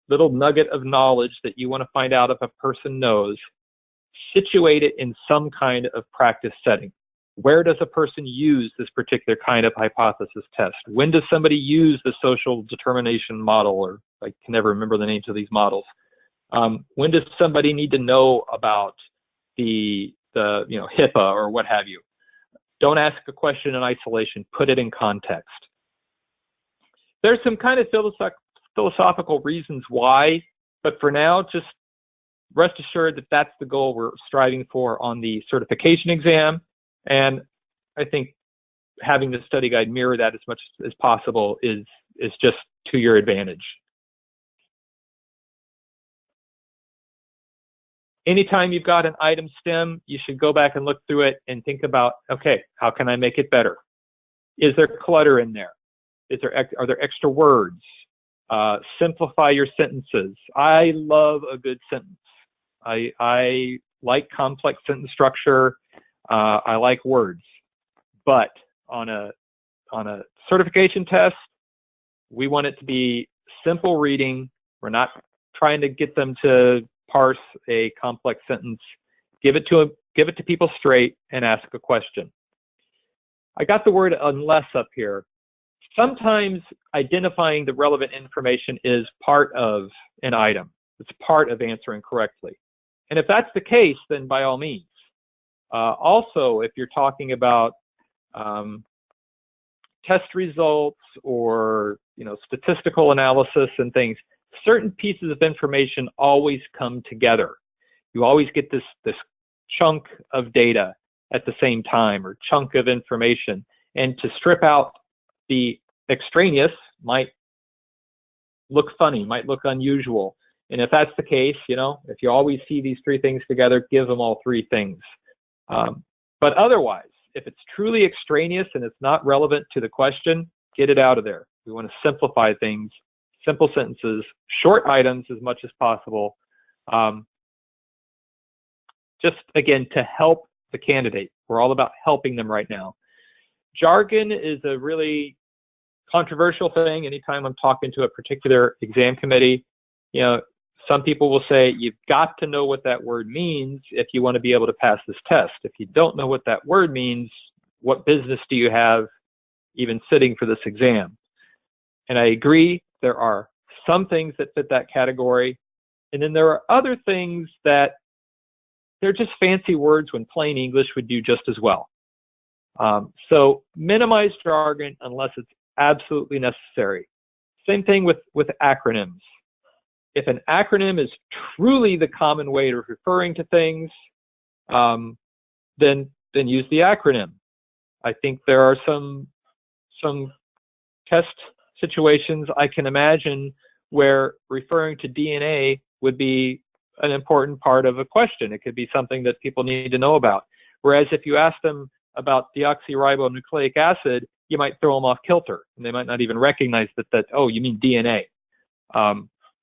little nugget of knowledge that you want to find out if a person knows, situate it in some kind of practice setting. Where does a person use this particular kind of hypothesis test? When does somebody use the social determination model, or I can never remember the names of these models? When does somebody need to know about the HIPAA or what have you? Don't ask a question in isolation. Put it in context. There's some kind of philosophical reasons why, but for now, just rest assured that that's the goal we're striving for on the certification exam. And I think having the study guide mirror that as much as possible is just to your advantage. Anytime you've got an item stem, you should go back and look through it and think about, okay, how can I make it better? Is there clutter in there? Are there extra words? Simplify your sentences. I love a good sentence. I like complex sentence structure. I like words, but on a a certification test, we want it to be simple reading. We're not trying to get them to parse a complex sentence. Give it to people straight and ask a question. I got the word unless up here. Sometimes identifying the relevant information is part of an item. It's part of answering correctly. And if that's the case, then by all means. Also, if you're talking about test results or statistical analysis and things, certain pieces of information always come together. You always get this chunk of data at the same time, or chunk of information. And to strip out the extraneous might look funny, might look unusual. And if that's the case, if you always see these three things together, give them all three things. But otherwise, if it's truly extraneous and it's not relevant to the question, get it out of there. We want to simplify things, simple sentences, short items as much as possible. Just again, to help the candidate. We're all about helping them right now. Jargon is a really controversial thing. Anytime I'm talking to a particular exam committee, some people will say, you've got to know what that word means if you want to be able to pass this test. If you don't know what that word means, what business do you have even sitting for this exam? And I agree, there are some things that fit that category. And then there are other things that they're just fancy words when plain English would do just as well. So minimize jargon unless it's absolutely necessary. Same thing with acronyms. If an acronym is truly the common way of referring to things, then use the acronym. I think there are some test situations I can imagine where referring to DNA would be an important part of a question. It could be something that people need to know about. Whereas if you ask them about deoxyribonucleic acid, you might throw them off kilter, and they might not even recognize that oh, you mean DNA.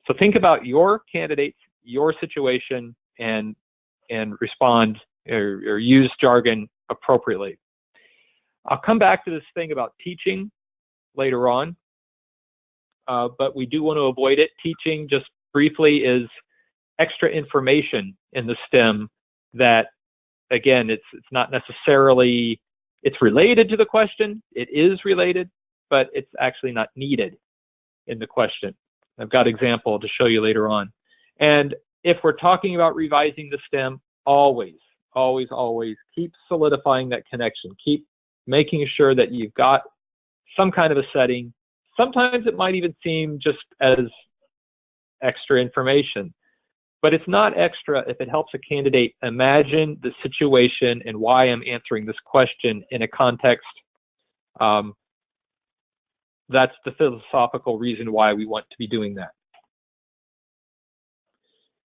So think about your candidates, your situation, and respond or use jargon appropriately. I'll come back to this thing about teaching later on, but we do want to avoid it. Teaching, just briefly, is extra information in the STEM that, again, it's not necessarily, it's related to the question. It is related, but it's actually not needed in the question. I've got an example to show you later on. And if we're talking about revising the STEM, always, always, always keep solidifying that connection. Keep making sure that you've got some kind of a setting. Sometimes it might even seem just as extra information, but it's not extra if it helps a candidate imagine the situation and why I'm answering this question in a context. That's the philosophical reason why we want to be doing that.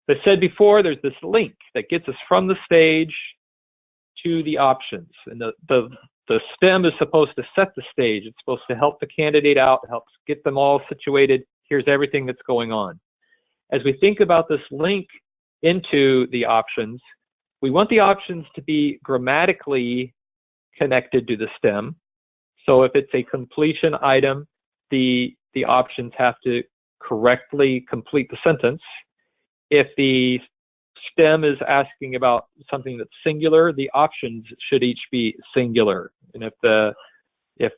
As I said before, there's this link that gets us from the stage to the options. And the STEM is supposed to set the stage. It's supposed to help the candidate out, helps get them all situated. Here's everything that's going on. As we think about this link into the options, we want the options to be grammatically connected to the STEM. So if it's a completion item, the options have to correctly complete the sentence. If the STEM is asking about something that's singular, the options should each be singular. And if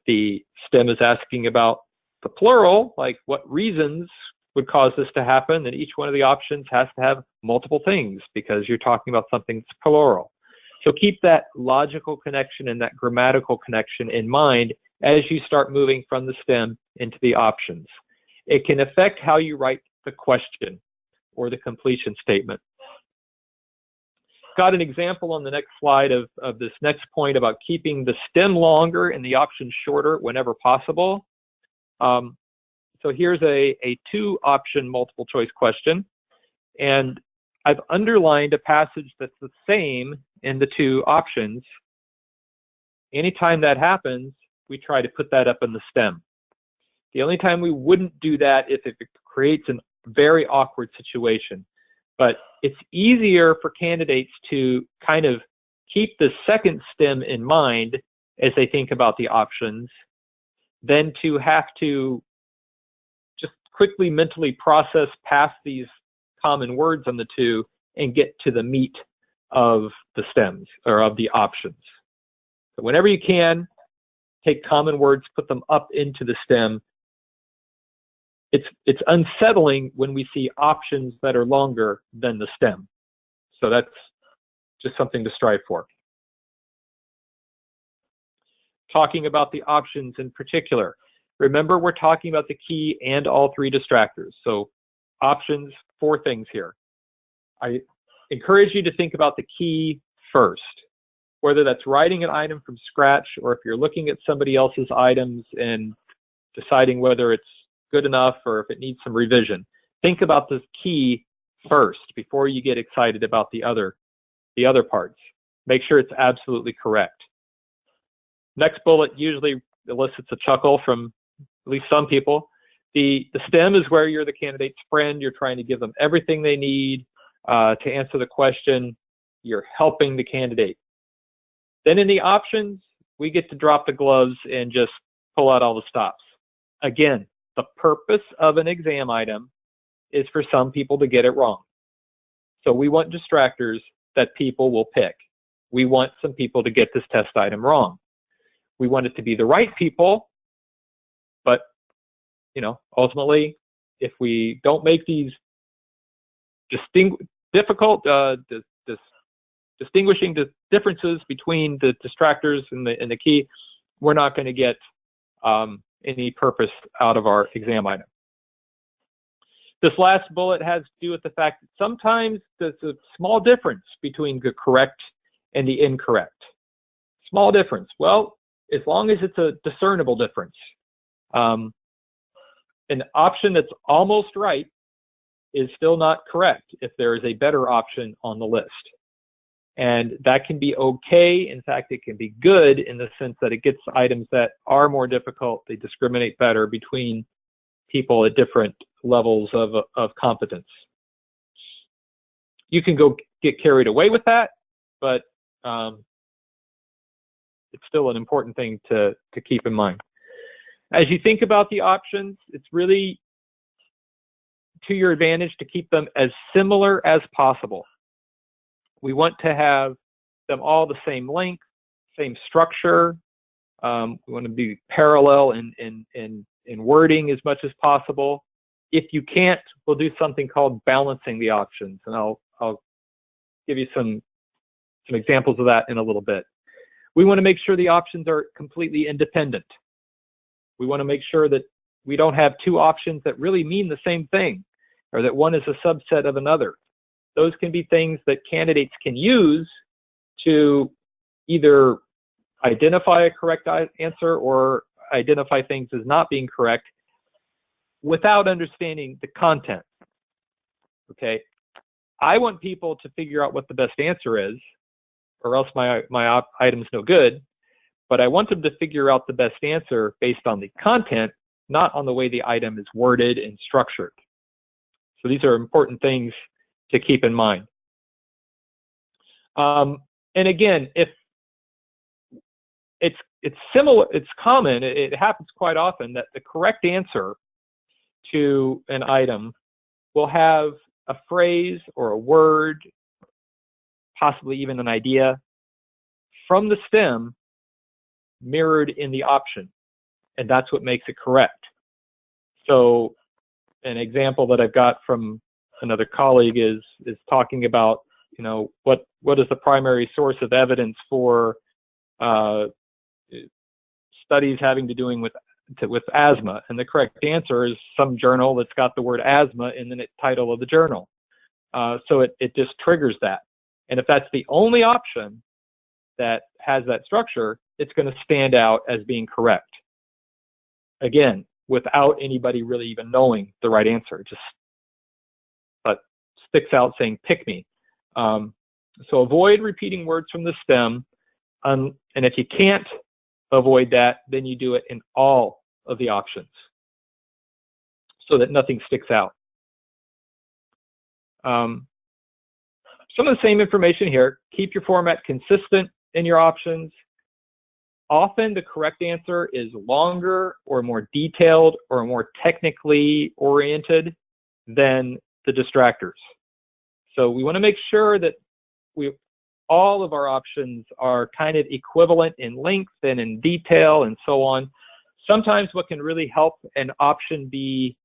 the STEM is asking about the plural, like what reasons would cause this to happen, then each one of the options has to have multiple things because you're talking about something that's plural. So keep that logical connection and that grammatical connection in mind as you start moving from the STEM into the options. It can affect how you write the question or the completion statement. Got an example on the next slide of this next point about keeping the STEM longer and the options shorter whenever possible. So here's a 2-option multiple choice question, and I've underlined a passage that's the same in the 2 options. Anytime that happens, we try to put that up in the STEM. The only time we wouldn't do that is if it creates a very awkward situation. But it's easier for candidates to kind of keep the second STEM in mind as they think about the options. than to have to just quickly mentally process past these common words on the two and get to the meat of the stems or of the options. So whenever you can, take common words, put them up into the stem. It's unsettling when we see options that are longer than the stem. So that's just something to strive for. Talking about the options in particular. Remember, we're talking about the key and all three distractors. So options, 4 things here. I encourage you to think about the key first, whether that's writing an item from scratch or if you're looking at somebody else's items and deciding whether it's good enough or if it needs some revision. Think about the key first before you get excited about the other parts. Make sure it's absolutely correct. Next bullet usually elicits a chuckle from at least some people. The stem is where you're the candidate's friend. You're trying to give them everything they need to answer the question. You're helping the candidate. Then in the options, we get to drop the gloves and just pull out all the stops. Again, the purpose of an exam item is for some people to get it wrong. So we want distractors that people will pick. We want some people to get this test item wrong. We want it to be the right people, but ultimately, if we don't make these difficult distinguishing the differences between the distractors and the key, we're not going to get any purpose out of our exam item. This last bullet has to do with the fact that sometimes there's a small difference between the correct and the incorrect. Small difference. Well, as long as it's a discernible difference. An option that's almost right is still not correct if there is a better option on the list. And that can be okay. In fact, it can be good in the sense that it gets items that are more difficult. They discriminate better between people at different levels of competence. You can go get carried away with that, but it's still an important thing to keep in mind. As you think about the options, it's really to your advantage to keep them as similar as possible. We want to have them all the same length, same structure. We want to be parallel in wording as much as possible. If you can't, we'll do something called balancing the options, and I'll give you some examples of that in a little bit. We want to make sure the options are completely independent. We want to make sure that we don't have 2 options that really mean the same thing, or that one is a subset of another. Those can be things that candidates can use to either identify a correct answer or identify things as not being correct without understanding the content. Okay, I want people to figure out what the best answer is, or else my item's no good. But I want them to figure out the best answer based on the content, not on the way the item is worded and structured. So these are important things to keep in mind. And again, if it's similar, it's common, it happens quite often that the correct answer to an item will have a phrase or a word, possibly even an idea from the stem mirrored in the option, and that's what makes it correct. So an example that I've got from another colleague is talking about, what is the primary source of evidence for studies having to doing with asthma, and the correct answer is some journal that's got the word asthma in the title of the journal. So it just triggers that, and if that's the only option that has that structure, it's going to stand out as being correct. Again, without anybody really even knowing the right answer, it just sticks out saying, pick me. So avoid repeating words from the stem. And if you can't avoid that, then you do it in all of the options so that nothing sticks out. Some of the same information here. Keep your format consistent in your options. often the correct answer is longer or more detailed or more technically oriented than the distractors. So we want to make sure that all of our options are kind of equivalent in length and in detail and so on. Sometimes what can really help an option be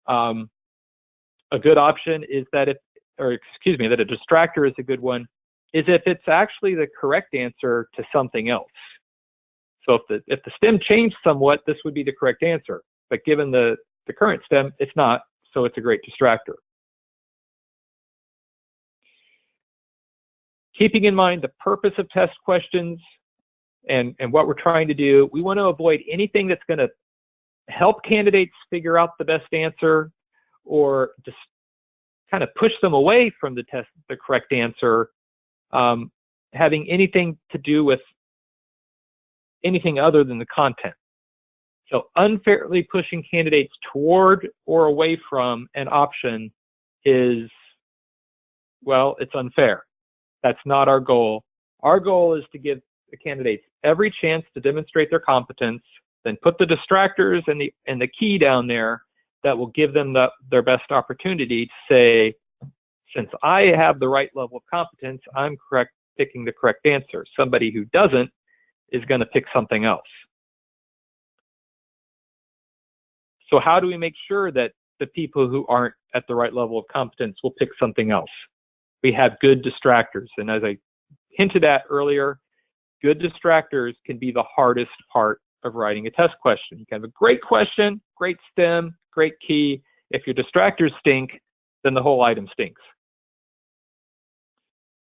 a good option is that that a distractor is a good one, is if it's actually the correct answer to something else. So if the stem changed somewhat, this would be the correct answer. But given the current stem, it's not, so it's a great distractor. Keeping in mind the purpose of test questions and what we're trying to do, we want to avoid anything that's going to help candidates figure out the best answer or just kind of push them away from the correct answer, having anything to do with anything other than the content. So unfairly pushing candidates toward or away from an option is, well, it's unfair. That's not our goal. Our goal is to give the candidates every chance to demonstrate their competence, then put the distractors and the key down there that will give them their best opportunity to say, since I have the right level of competence, I'm picking the correct answer. Somebody who doesn't is going to pick something else. So how do we make sure that the people who aren't at the right level of competence will pick something else? We have good distractors. And as I hinted at earlier, good distractors can be the hardest part of writing a test question. You can have a great question, great stem, great key. If your distractors stink, then the whole item stinks.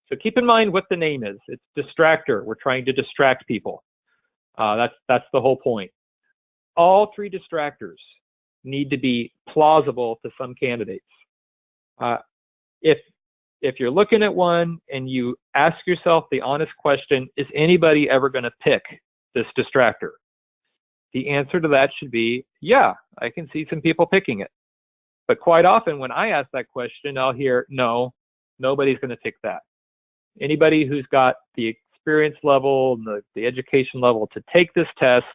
So keep in mind what the name is. It's distractor. We're trying to distract people. That's the whole point. All three distractors need to be plausible to some candidates. If you're looking at one and you ask yourself the honest question, is anybody ever going to pick this distractor? The answer to that should be, yeah, I can see some people picking it. But quite often when I ask that question, I'll hear, no, nobody's going to pick that. Anybody who's got the experience level and the education level to take this test,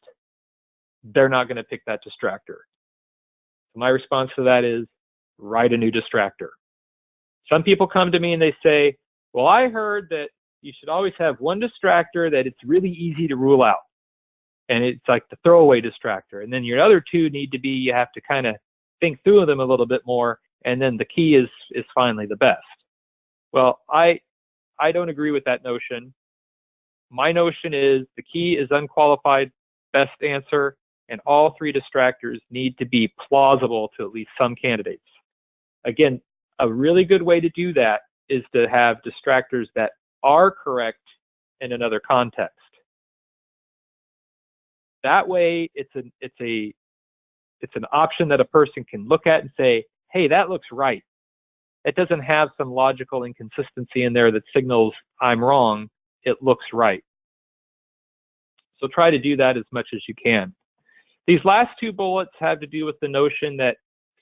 they're not going to pick that distractor. My response to that is, write a new distractor. Some people come to me and they say, well, I heard that you should always have one distractor that it's really easy to rule out. And it's like the throwaway distractor. And then your other two need to be, you have to kind of think through them a little bit more. And then the key is finally the best. Well, I don't agree with that notion. My notion is the key is unqualified best answer, and all three distractors need to be plausible to at least some candidates. Again, a really good way to do that is to have distractors that are correct in another context. That way, it's an option that a person can look at and say, hey, that looks right. It doesn't have some logical inconsistency in there that signals I'm wrong. It looks right. So try to do that as much as you can. These last two bullets have to do with the notion that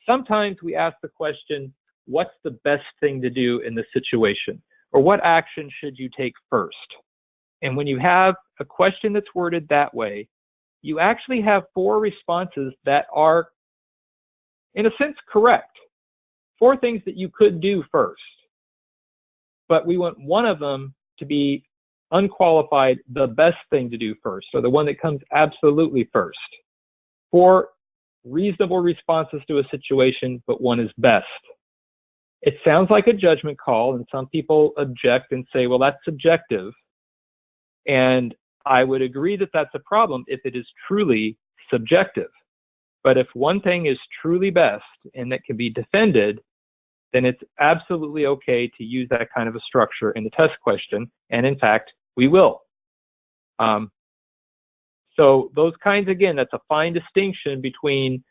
sometimes we ask the question, what's the best thing to do in this situation? Or what action should you take first? And when you have a question that's worded that way, you actually have 4 responses that are, in a sense, correct. 4 things that you could do first. But we want one of them to be unqualified, the best thing to do first, or the one that comes absolutely first. 4 reasonable responses to a situation, but one is best. It sounds like a judgment call, and some people object and say, well, that's subjective. And I would agree that that's a problem if it is truly subjective. But if one thing is truly best and that can be defended, then it's absolutely okay to use that kind of a structure in the test question. And in fact, we will. So those kinds, again, that's a fine distinction between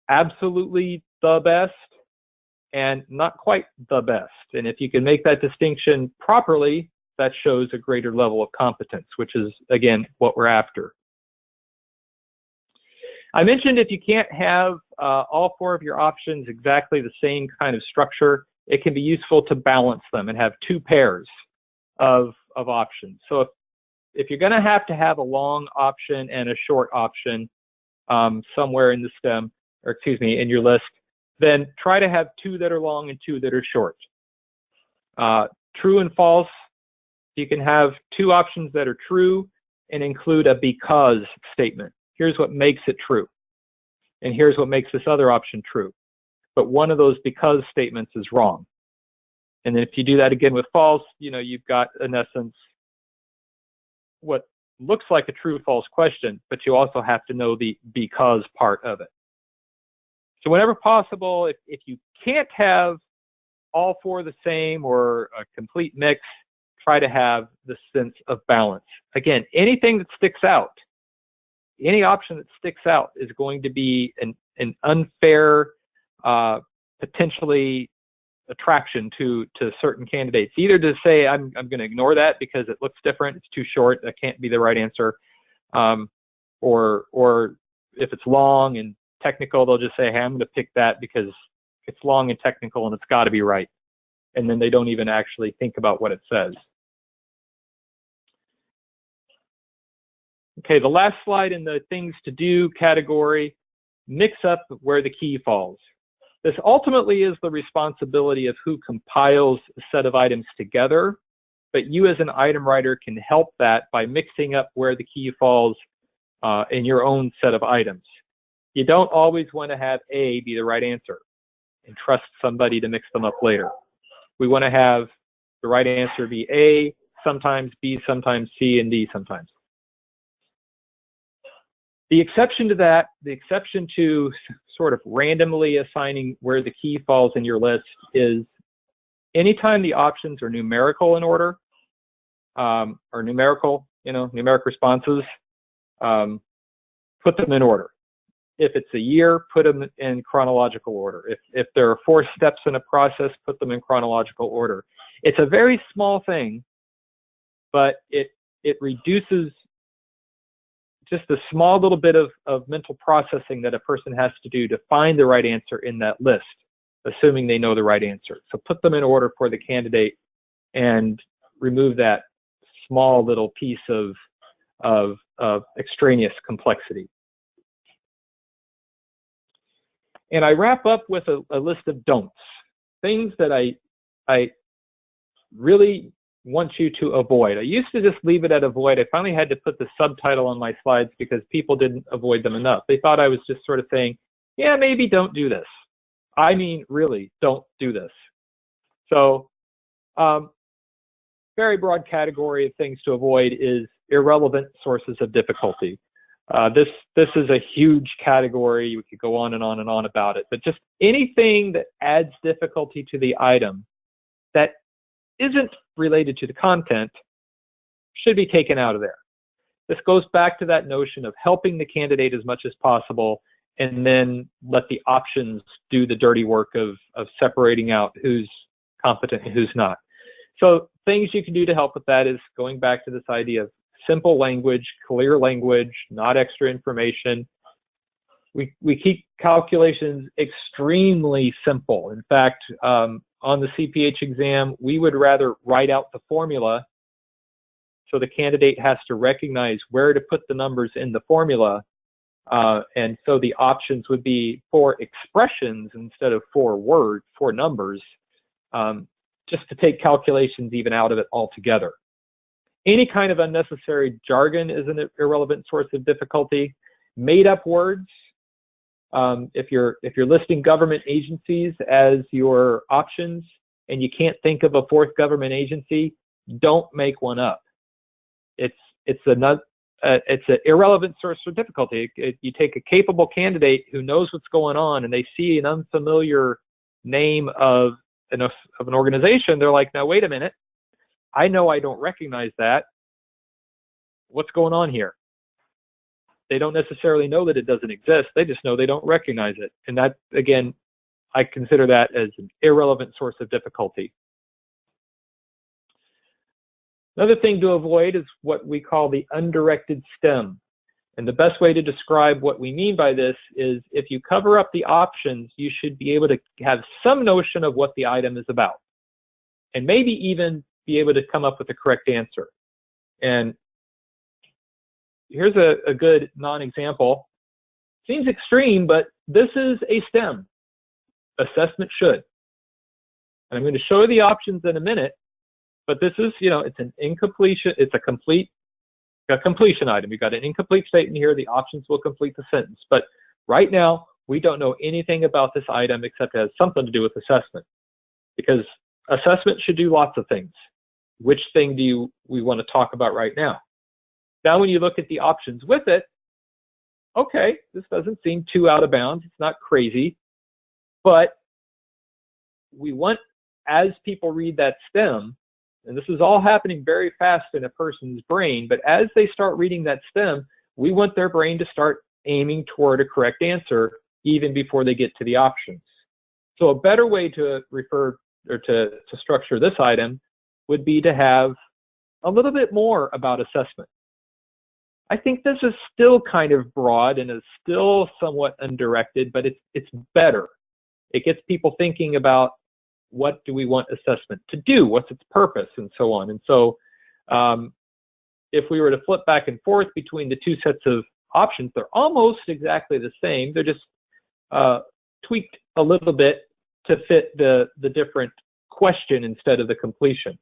absolutely the best and not quite the best. And if you can make that distinction properly, that shows a greater level of competence, which is, again, what we're after. I mentioned if you can't have all 4 of your options exactly the same kind of structure, it can be useful to balance them and have 2 pairs of options. So if you're going to have a long option and a short option somewhere in the stem, or excuse me, in your list, then try to have 2 that are long and 2 that are short. True and false, you can have 2 options that are true and include a because statement. Here's what makes it true, and here's what makes this other option true. But one of those because statements is wrong. And then if you do that again with false, you know, you've got, in essence, what looks like a true-false question, but you also have to know the because part of it. So whenever possible, if you can't have all 4 the same or a complete mix, try to have the sense of balance. Again, anything that sticks out, any option that sticks out is going to be an unfair, potentially attraction to certain candidates. Either to say, I'm going to ignore that because it looks different, it's too short, that can't be the right answer. Or if it's long and technical, they'll just say, hey, I'm going to pick that because it's long and technical and it's got to be right. And then they don't even actually think about what it says. Okay, the last slide in the things to do category, mix up where the key falls. This ultimately is the responsibility of who compiles a set of items together, but you as an item writer can help that by mixing up where the key falls in your own set of items. You don't always want to have A be the right answer and trust somebody to mix them up later. We want to have the right answer be A, sometimes B, sometimes C, and D sometimes. The exception to that, the exception to sort of randomly assigning where the key falls in your list is anytime the options are numerical in order, or numerical, numeric responses, put them in order. If it's a year, put them in chronological order. If there are 4 steps in a process, put them in chronological order. It's a very small thing, but it reduces just a small little bit of mental processing that a person has to do to find the right answer in that list, assuming they know the right answer. So put them in order for the candidate and remove that small little piece of extraneous complexity. And I wrap up with a list of don'ts, things that I really want you to avoid. I used to just leave it at avoid. I finally had to put the subtitle on my slides because people didn't avoid them enough. They thought I was just sort of saying, yeah, maybe don't do this. I mean, really, don't do this. So very broad category of things to avoid is irrelevant sources of difficulty. This is a huge category. We could go on and on and on about it, but just anything that adds difficulty to the item that isn't related to the content should be taken out of there. This goes back to that notion of helping the candidate as much as possible and then let the options do the dirty work of separating out who's competent and who's not. So things you can do to help with that is going back to this idea of simple language, clear language, not extra information. We keep calculations extremely simple. In fact, on the CPH exam, we would rather write out the formula so the candidate has to recognize where to put the numbers in the formula. And so the options would be 4 expressions instead of 4 words, 4 numbers, just to take calculations even out of it altogether. Any kind of unnecessary jargon is an irrelevant source of difficulty. Made up words. If you're listing government agencies as your options and you can't think of a 4th government agency, don't make one up. It's an irrelevant source of difficulty. You take a capable candidate who knows what's going on and they see an unfamiliar name of an organization, they're like, now wait a minute, I know I don't recognize that. What's going on here? They don't necessarily know that it doesn't exist. They just know they don't recognize it. And that, again, I consider that as an irrelevant source of difficulty. Another thing to avoid is what we call the undirected stem. And the best way to describe what we mean by this is if you cover up the options, you should be able to have some notion of what the item is about. And maybe even be able to come up with the correct answer. And here's a good non-example. Seems extreme, but this is a STEM. Assessment should. And I'm going to show you the options in a minute, but this is, it's an incompletion, it's a completion item. You've got an incomplete statement here. The options will complete the sentence. But right now, we don't know anything about this item except it has something to do with assessment, because assessment should do lots of things. Which thing do we want to talk about right now? Now, when you look at the options with it, okay, this doesn't seem too out of bounds. It's not crazy, but we want, as people read that STEM, and this is all happening very fast in a person's brain, but as they start reading that STEM, we want their brain to start aiming toward a correct answer even before they get to the options. So a better way to refer or to structure this item would be to have a little bit more about assessment. I think this is still kind of broad and is still somewhat undirected, but it's better. It gets people thinking about, what do we want assessment to do? What's its purpose, and so on. And so if we were to flip back and forth between the two sets of options, they're almost exactly the same. They're just tweaked a little bit to fit the different question instead of the completion.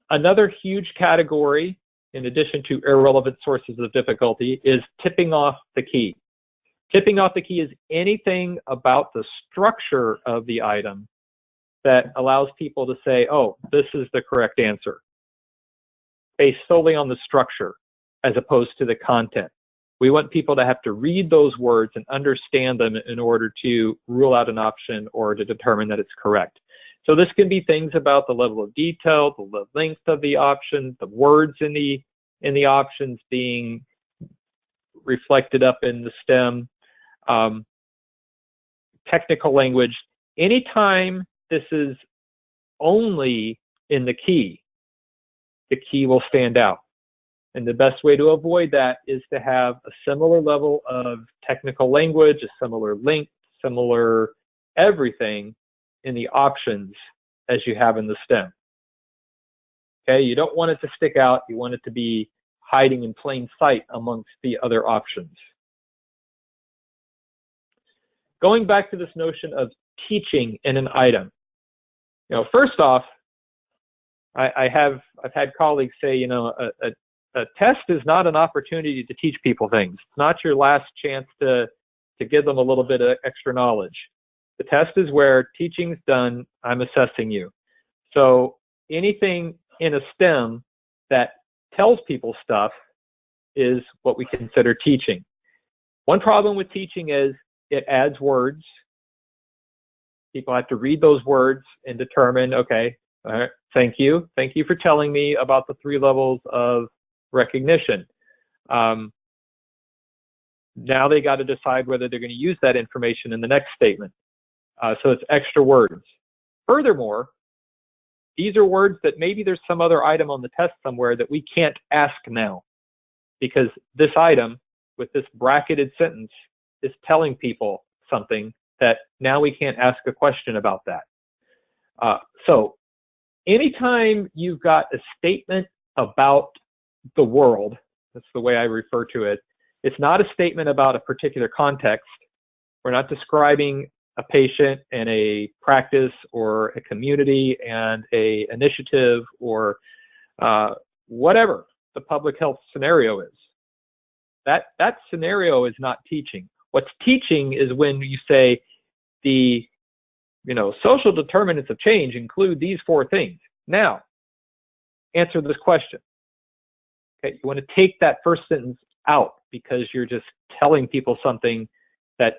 Another huge category, in addition to irrelevant sources of difficulty, is tipping off the key. Tipping off the key is anything about the structure of the item that allows people to say, oh, this is the correct answer, based solely on the structure as opposed to the content. We want people to have to read those words and understand them in order to rule out an option or to determine that it's correct. So this can be things about the level of detail, the length of the option, the words in the options being reflected up in the STEM, technical language. Anytime this is only in the key will stand out. And the best way to avoid that is to have a similar level of technical language, a similar length, similar everything in the options as you have in the STEM. Okay, you don't want it to stick out. You want it to be hiding in plain sight amongst the other options. Going back to this notion of teaching in an item. First off, I've had colleagues say, a test is not an opportunity to teach people things. It's not your last chance to give them a little bit of extra knowledge. The test is where teaching's done, I'm assessing you. So anything in a STEM that tells people stuff is what we consider teaching. One problem with teaching is it adds words. People have to read those words and determine, okay, all right, thank you. Thank you for telling me about the 3 levels of recognition. Now they got to decide whether they're going to use that information in the next statement. So it's extra words. Furthermore, these are words that maybe there's some other item on the test somewhere that we can't ask now, because this item with this bracketed sentence is telling people something that now we can't ask a question about that. So anytime you've got a statement about the world, that's the way I refer to it, it's not a statement about a particular context. We're not describing a patient and a practice or a community and a initiative or whatever the public health scenario is. That scenario is not teaching. What's teaching is when you say the social determinants of change include these 4 things. Now, answer this question. Okay, you want to take that first sentence out because you're just telling people something that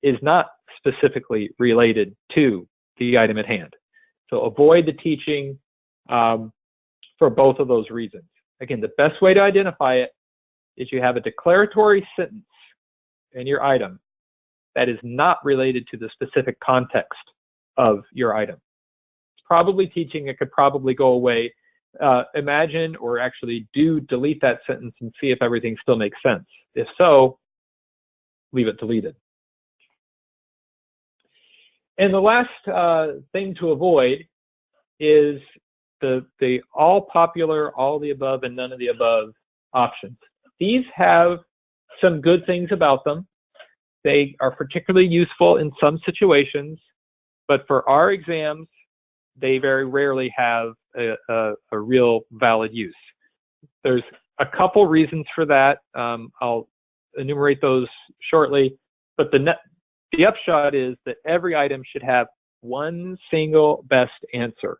is not specifically related to the item at hand. So avoid the teaching for both of those reasons. Again, the best way to identify it is you have a declaratory sentence in your item that is not related to the specific context of your item. It's probably teaching. It could probably go away. Imagine, or actually delete that sentence and see if everything still makes sense. If so, leave it deleted. And the last thing to avoid is the all popular, all the above, and none of the above options. These have some good things about them. They are particularly useful in some situations, but for our exams, they very rarely have a real valid use. There's a couple reasons for that. I'll enumerate those shortly, but the upshot is that every item should have one single best answer.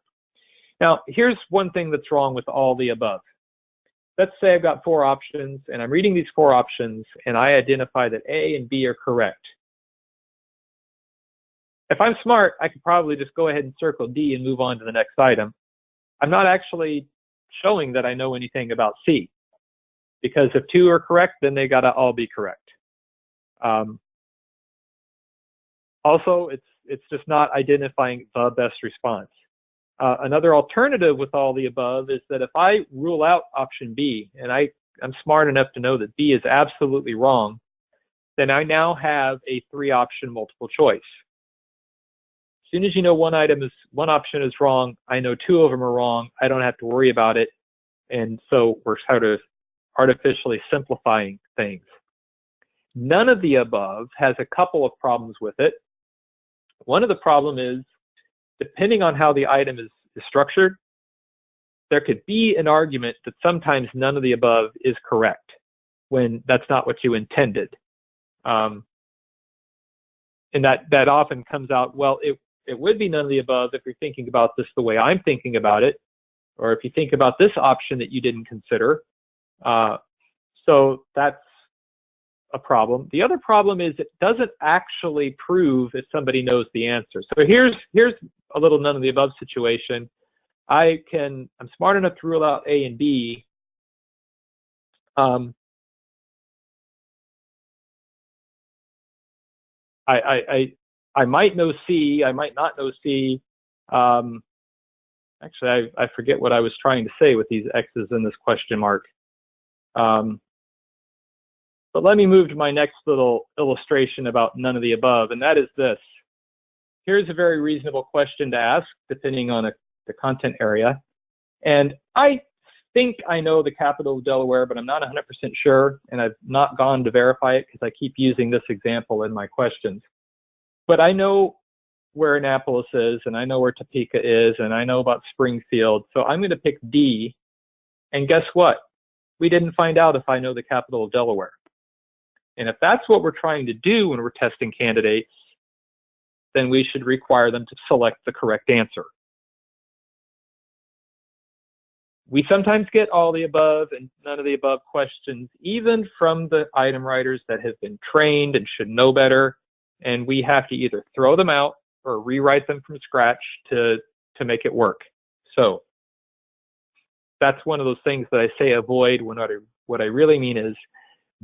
Now, here's one thing that's wrong with all the above. Let's say I've got 4 options, and I'm reading these 4 options, and I identify that A and B are correct. If I'm smart, I could probably just go ahead and circle D and move on to the next item. I'm not actually showing that I know anything about C, because if 2 are correct, then they gotta all be correct. Also, it's just not identifying the best response. Another alternative with all the above is that if I rule out option B, and I'm smart enough to know that B is absolutely wrong, then I now have a 3-option multiple choice. As soon as you know one option is wrong, I know 2 of them are wrong. I don't have to worry about it. And so we're sort of artificially simplifying things. None of the above has a couple of problems with it. One of the problem is, depending on how the item is structured, there could be an argument that sometimes none of the above is correct when that's not what you intended. And that often comes out, well, it would be none of the above if you're thinking about this the way I'm thinking about it, or if you think about this option that you didn't consider. So that's a problem. The other problem is it doesn't actually prove if somebody knows the answer. So here's a little none of the above situation. I'm smart enough to rule out A and B. I might know C, I might not know C. Actually, I forget what I was trying to say with these X's and this question mark. But let me move to my next little illustration about none of the above, and that is this. Here's a very reasonable question to ask, depending on the content area. And I think I know the capital of Delaware, but I'm not 100% sure, and I've not gone to verify it because I keep using this example in my questions. But I know where Annapolis is, and I know where Topeka is, and I know about Springfield, so I'm going to pick D. And guess what? We didn't find out if I know the capital of Delaware. And if that's what we're trying to do when we're testing candidates, then we should require them to select the correct answer. We sometimes get all the above and none of the above questions, even from the item writers that have been trained and should know better. And we have to either throw them out or rewrite them from scratch to make it work. So that's one of those things that I say avoid when what I really mean is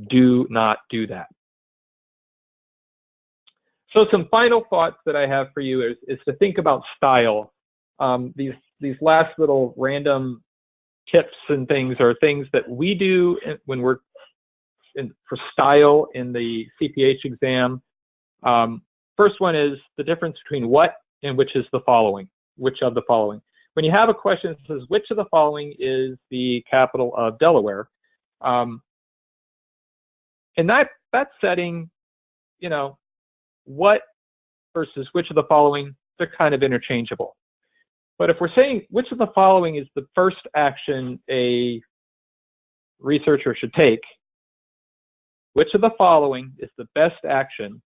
do not do that. So some final thoughts that I have for you is to think about style. These last little random tips and things are things that we do when we're for style in the CPH exam. First one is the difference between what and which is the following, which of the following. When you have a question that says which of the following is the capital of Delaware, in that setting, you know, what versus which of the following, they're kind of interchangeable. But if we're saying which of the following is the first action a researcher should take, which of the following is the best action,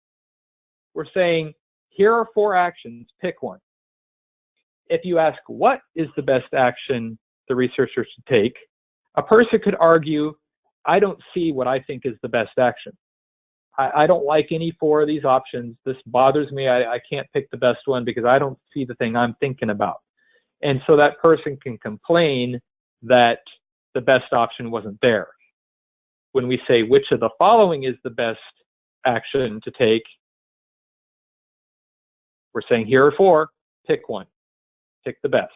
we're saying here are 4 actions, pick one. If you ask what is the best action the researcher should take, a person could argue, I don't see what I think is the best action. I don't like any 4 of these options. This bothers me. I can't pick the best one because I don't see the thing I'm thinking about. And so that person can complain that the best option wasn't there. When we say which of the following is the best action to take, we're saying here are 4, pick one, pick the best.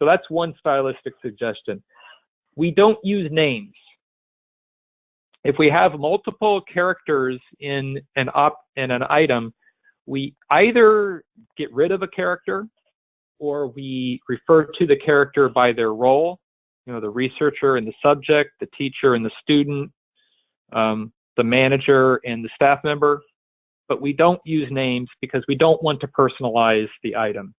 So that's one stylistic suggestion. We don't use names. If we have multiple characters in an item, we either get rid of a character or we refer to the character by their role, you know, the researcher and the subject, the teacher and the student, the manager and the staff member, but we don't use names because we don't want to personalize the item.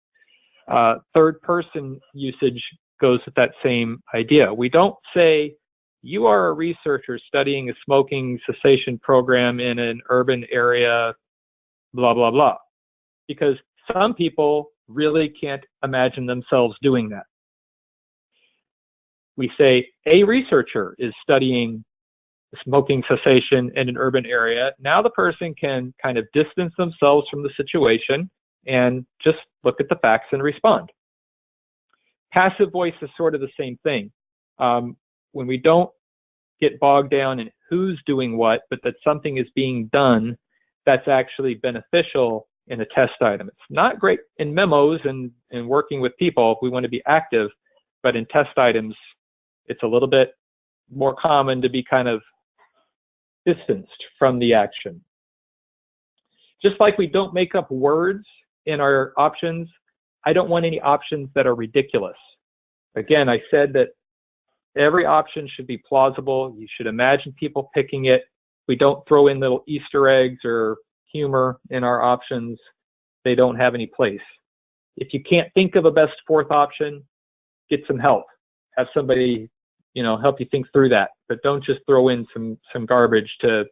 Third person usage goes with that same idea. We don't say, you are a researcher studying a smoking cessation program in an urban area, blah, blah, blah. Because some people really can't imagine themselves doing that. We say, a researcher is studying smoking cessation in an urban area. Now the person can kind of distance themselves from the situation and just look at the facts and respond. Passive voice is sort of the same thing. When we don't get bogged down in who's doing what, but that something is being done that's actually beneficial in a test item. It's not great in memos and working with people if we want to be active, but in test items, it's a little bit more common to be kind of distanced from the action. Just like we don't make up words in our options, I don't want any options that are ridiculous. Again, I said that every option should be plausible. You should imagine people picking it. We don't throw in little Easter eggs or humor in our options. They don't have any place. If you can't think of a best fourth option, get some help. Have somebody, you know, help you think through that. But don't just throw in some garbage to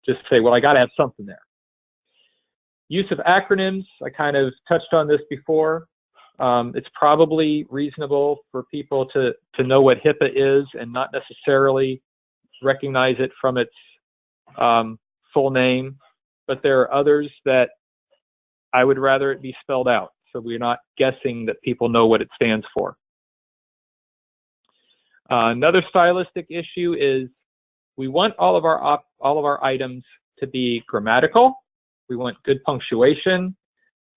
just say, well, I got to have something there. Use of acronyms, I kind of touched on this before. It's probably reasonable for people to know what HIPAA is and not necessarily recognize it from its full name, but there are others that I would rather it be spelled out, so we're not guessing that people know what it stands for. Another stylistic issue is we want all of our items to be grammatical. We want good punctuation.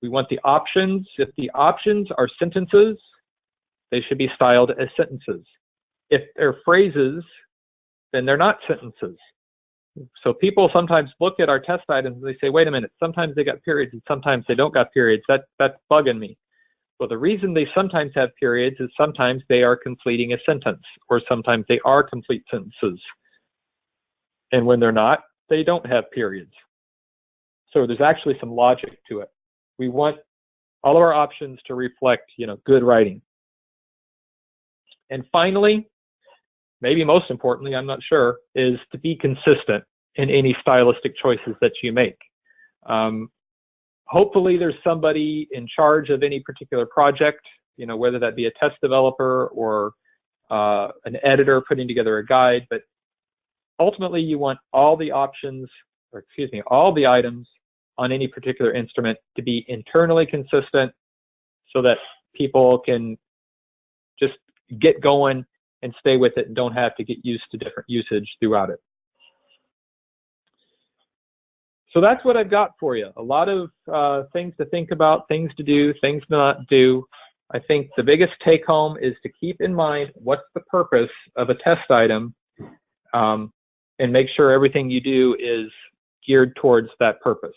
We want the options. If the options are sentences, they should be styled as sentences. If they're phrases, then they're not sentences. So people sometimes look at our test items and they say, wait a minute, sometimes they got periods and sometimes they don't got periods. That's bugging me. Well, the reason they sometimes have periods is sometimes they are completing a sentence, or sometimes they are complete sentences. And when they're not, they don't have periods. So there's actually some logic to it. We want all of our options to reflect, you know, good writing. And finally, maybe most importantly, I'm not sure, is to be consistent in any stylistic choices that you make. Hopefully there's somebody in charge of any particular project, you know, whether that be a test developer or an editor putting together a guide, but ultimately you want all the options, or excuse me, all the items on any particular instrument to be internally consistent so that people can just get going and stay with it and don't have to get used to different usage throughout it. So that's what I've got for you. A lot of things to think about, things to do, things to not do. I think the biggest take home is to keep in mind what's the purpose of a test item, and make sure everything you do is geared towards that purpose.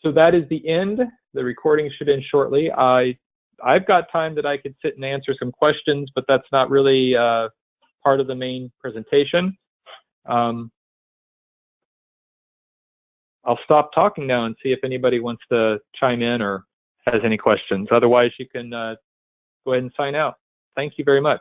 So that is the end. The recording should end shortly. I've got time that I could sit and answer some questions, but that's not really part of the main presentation. I'll stop talking now and see if anybody wants to chime in or has any questions. Otherwise, you can go ahead and sign out. Thank you very much.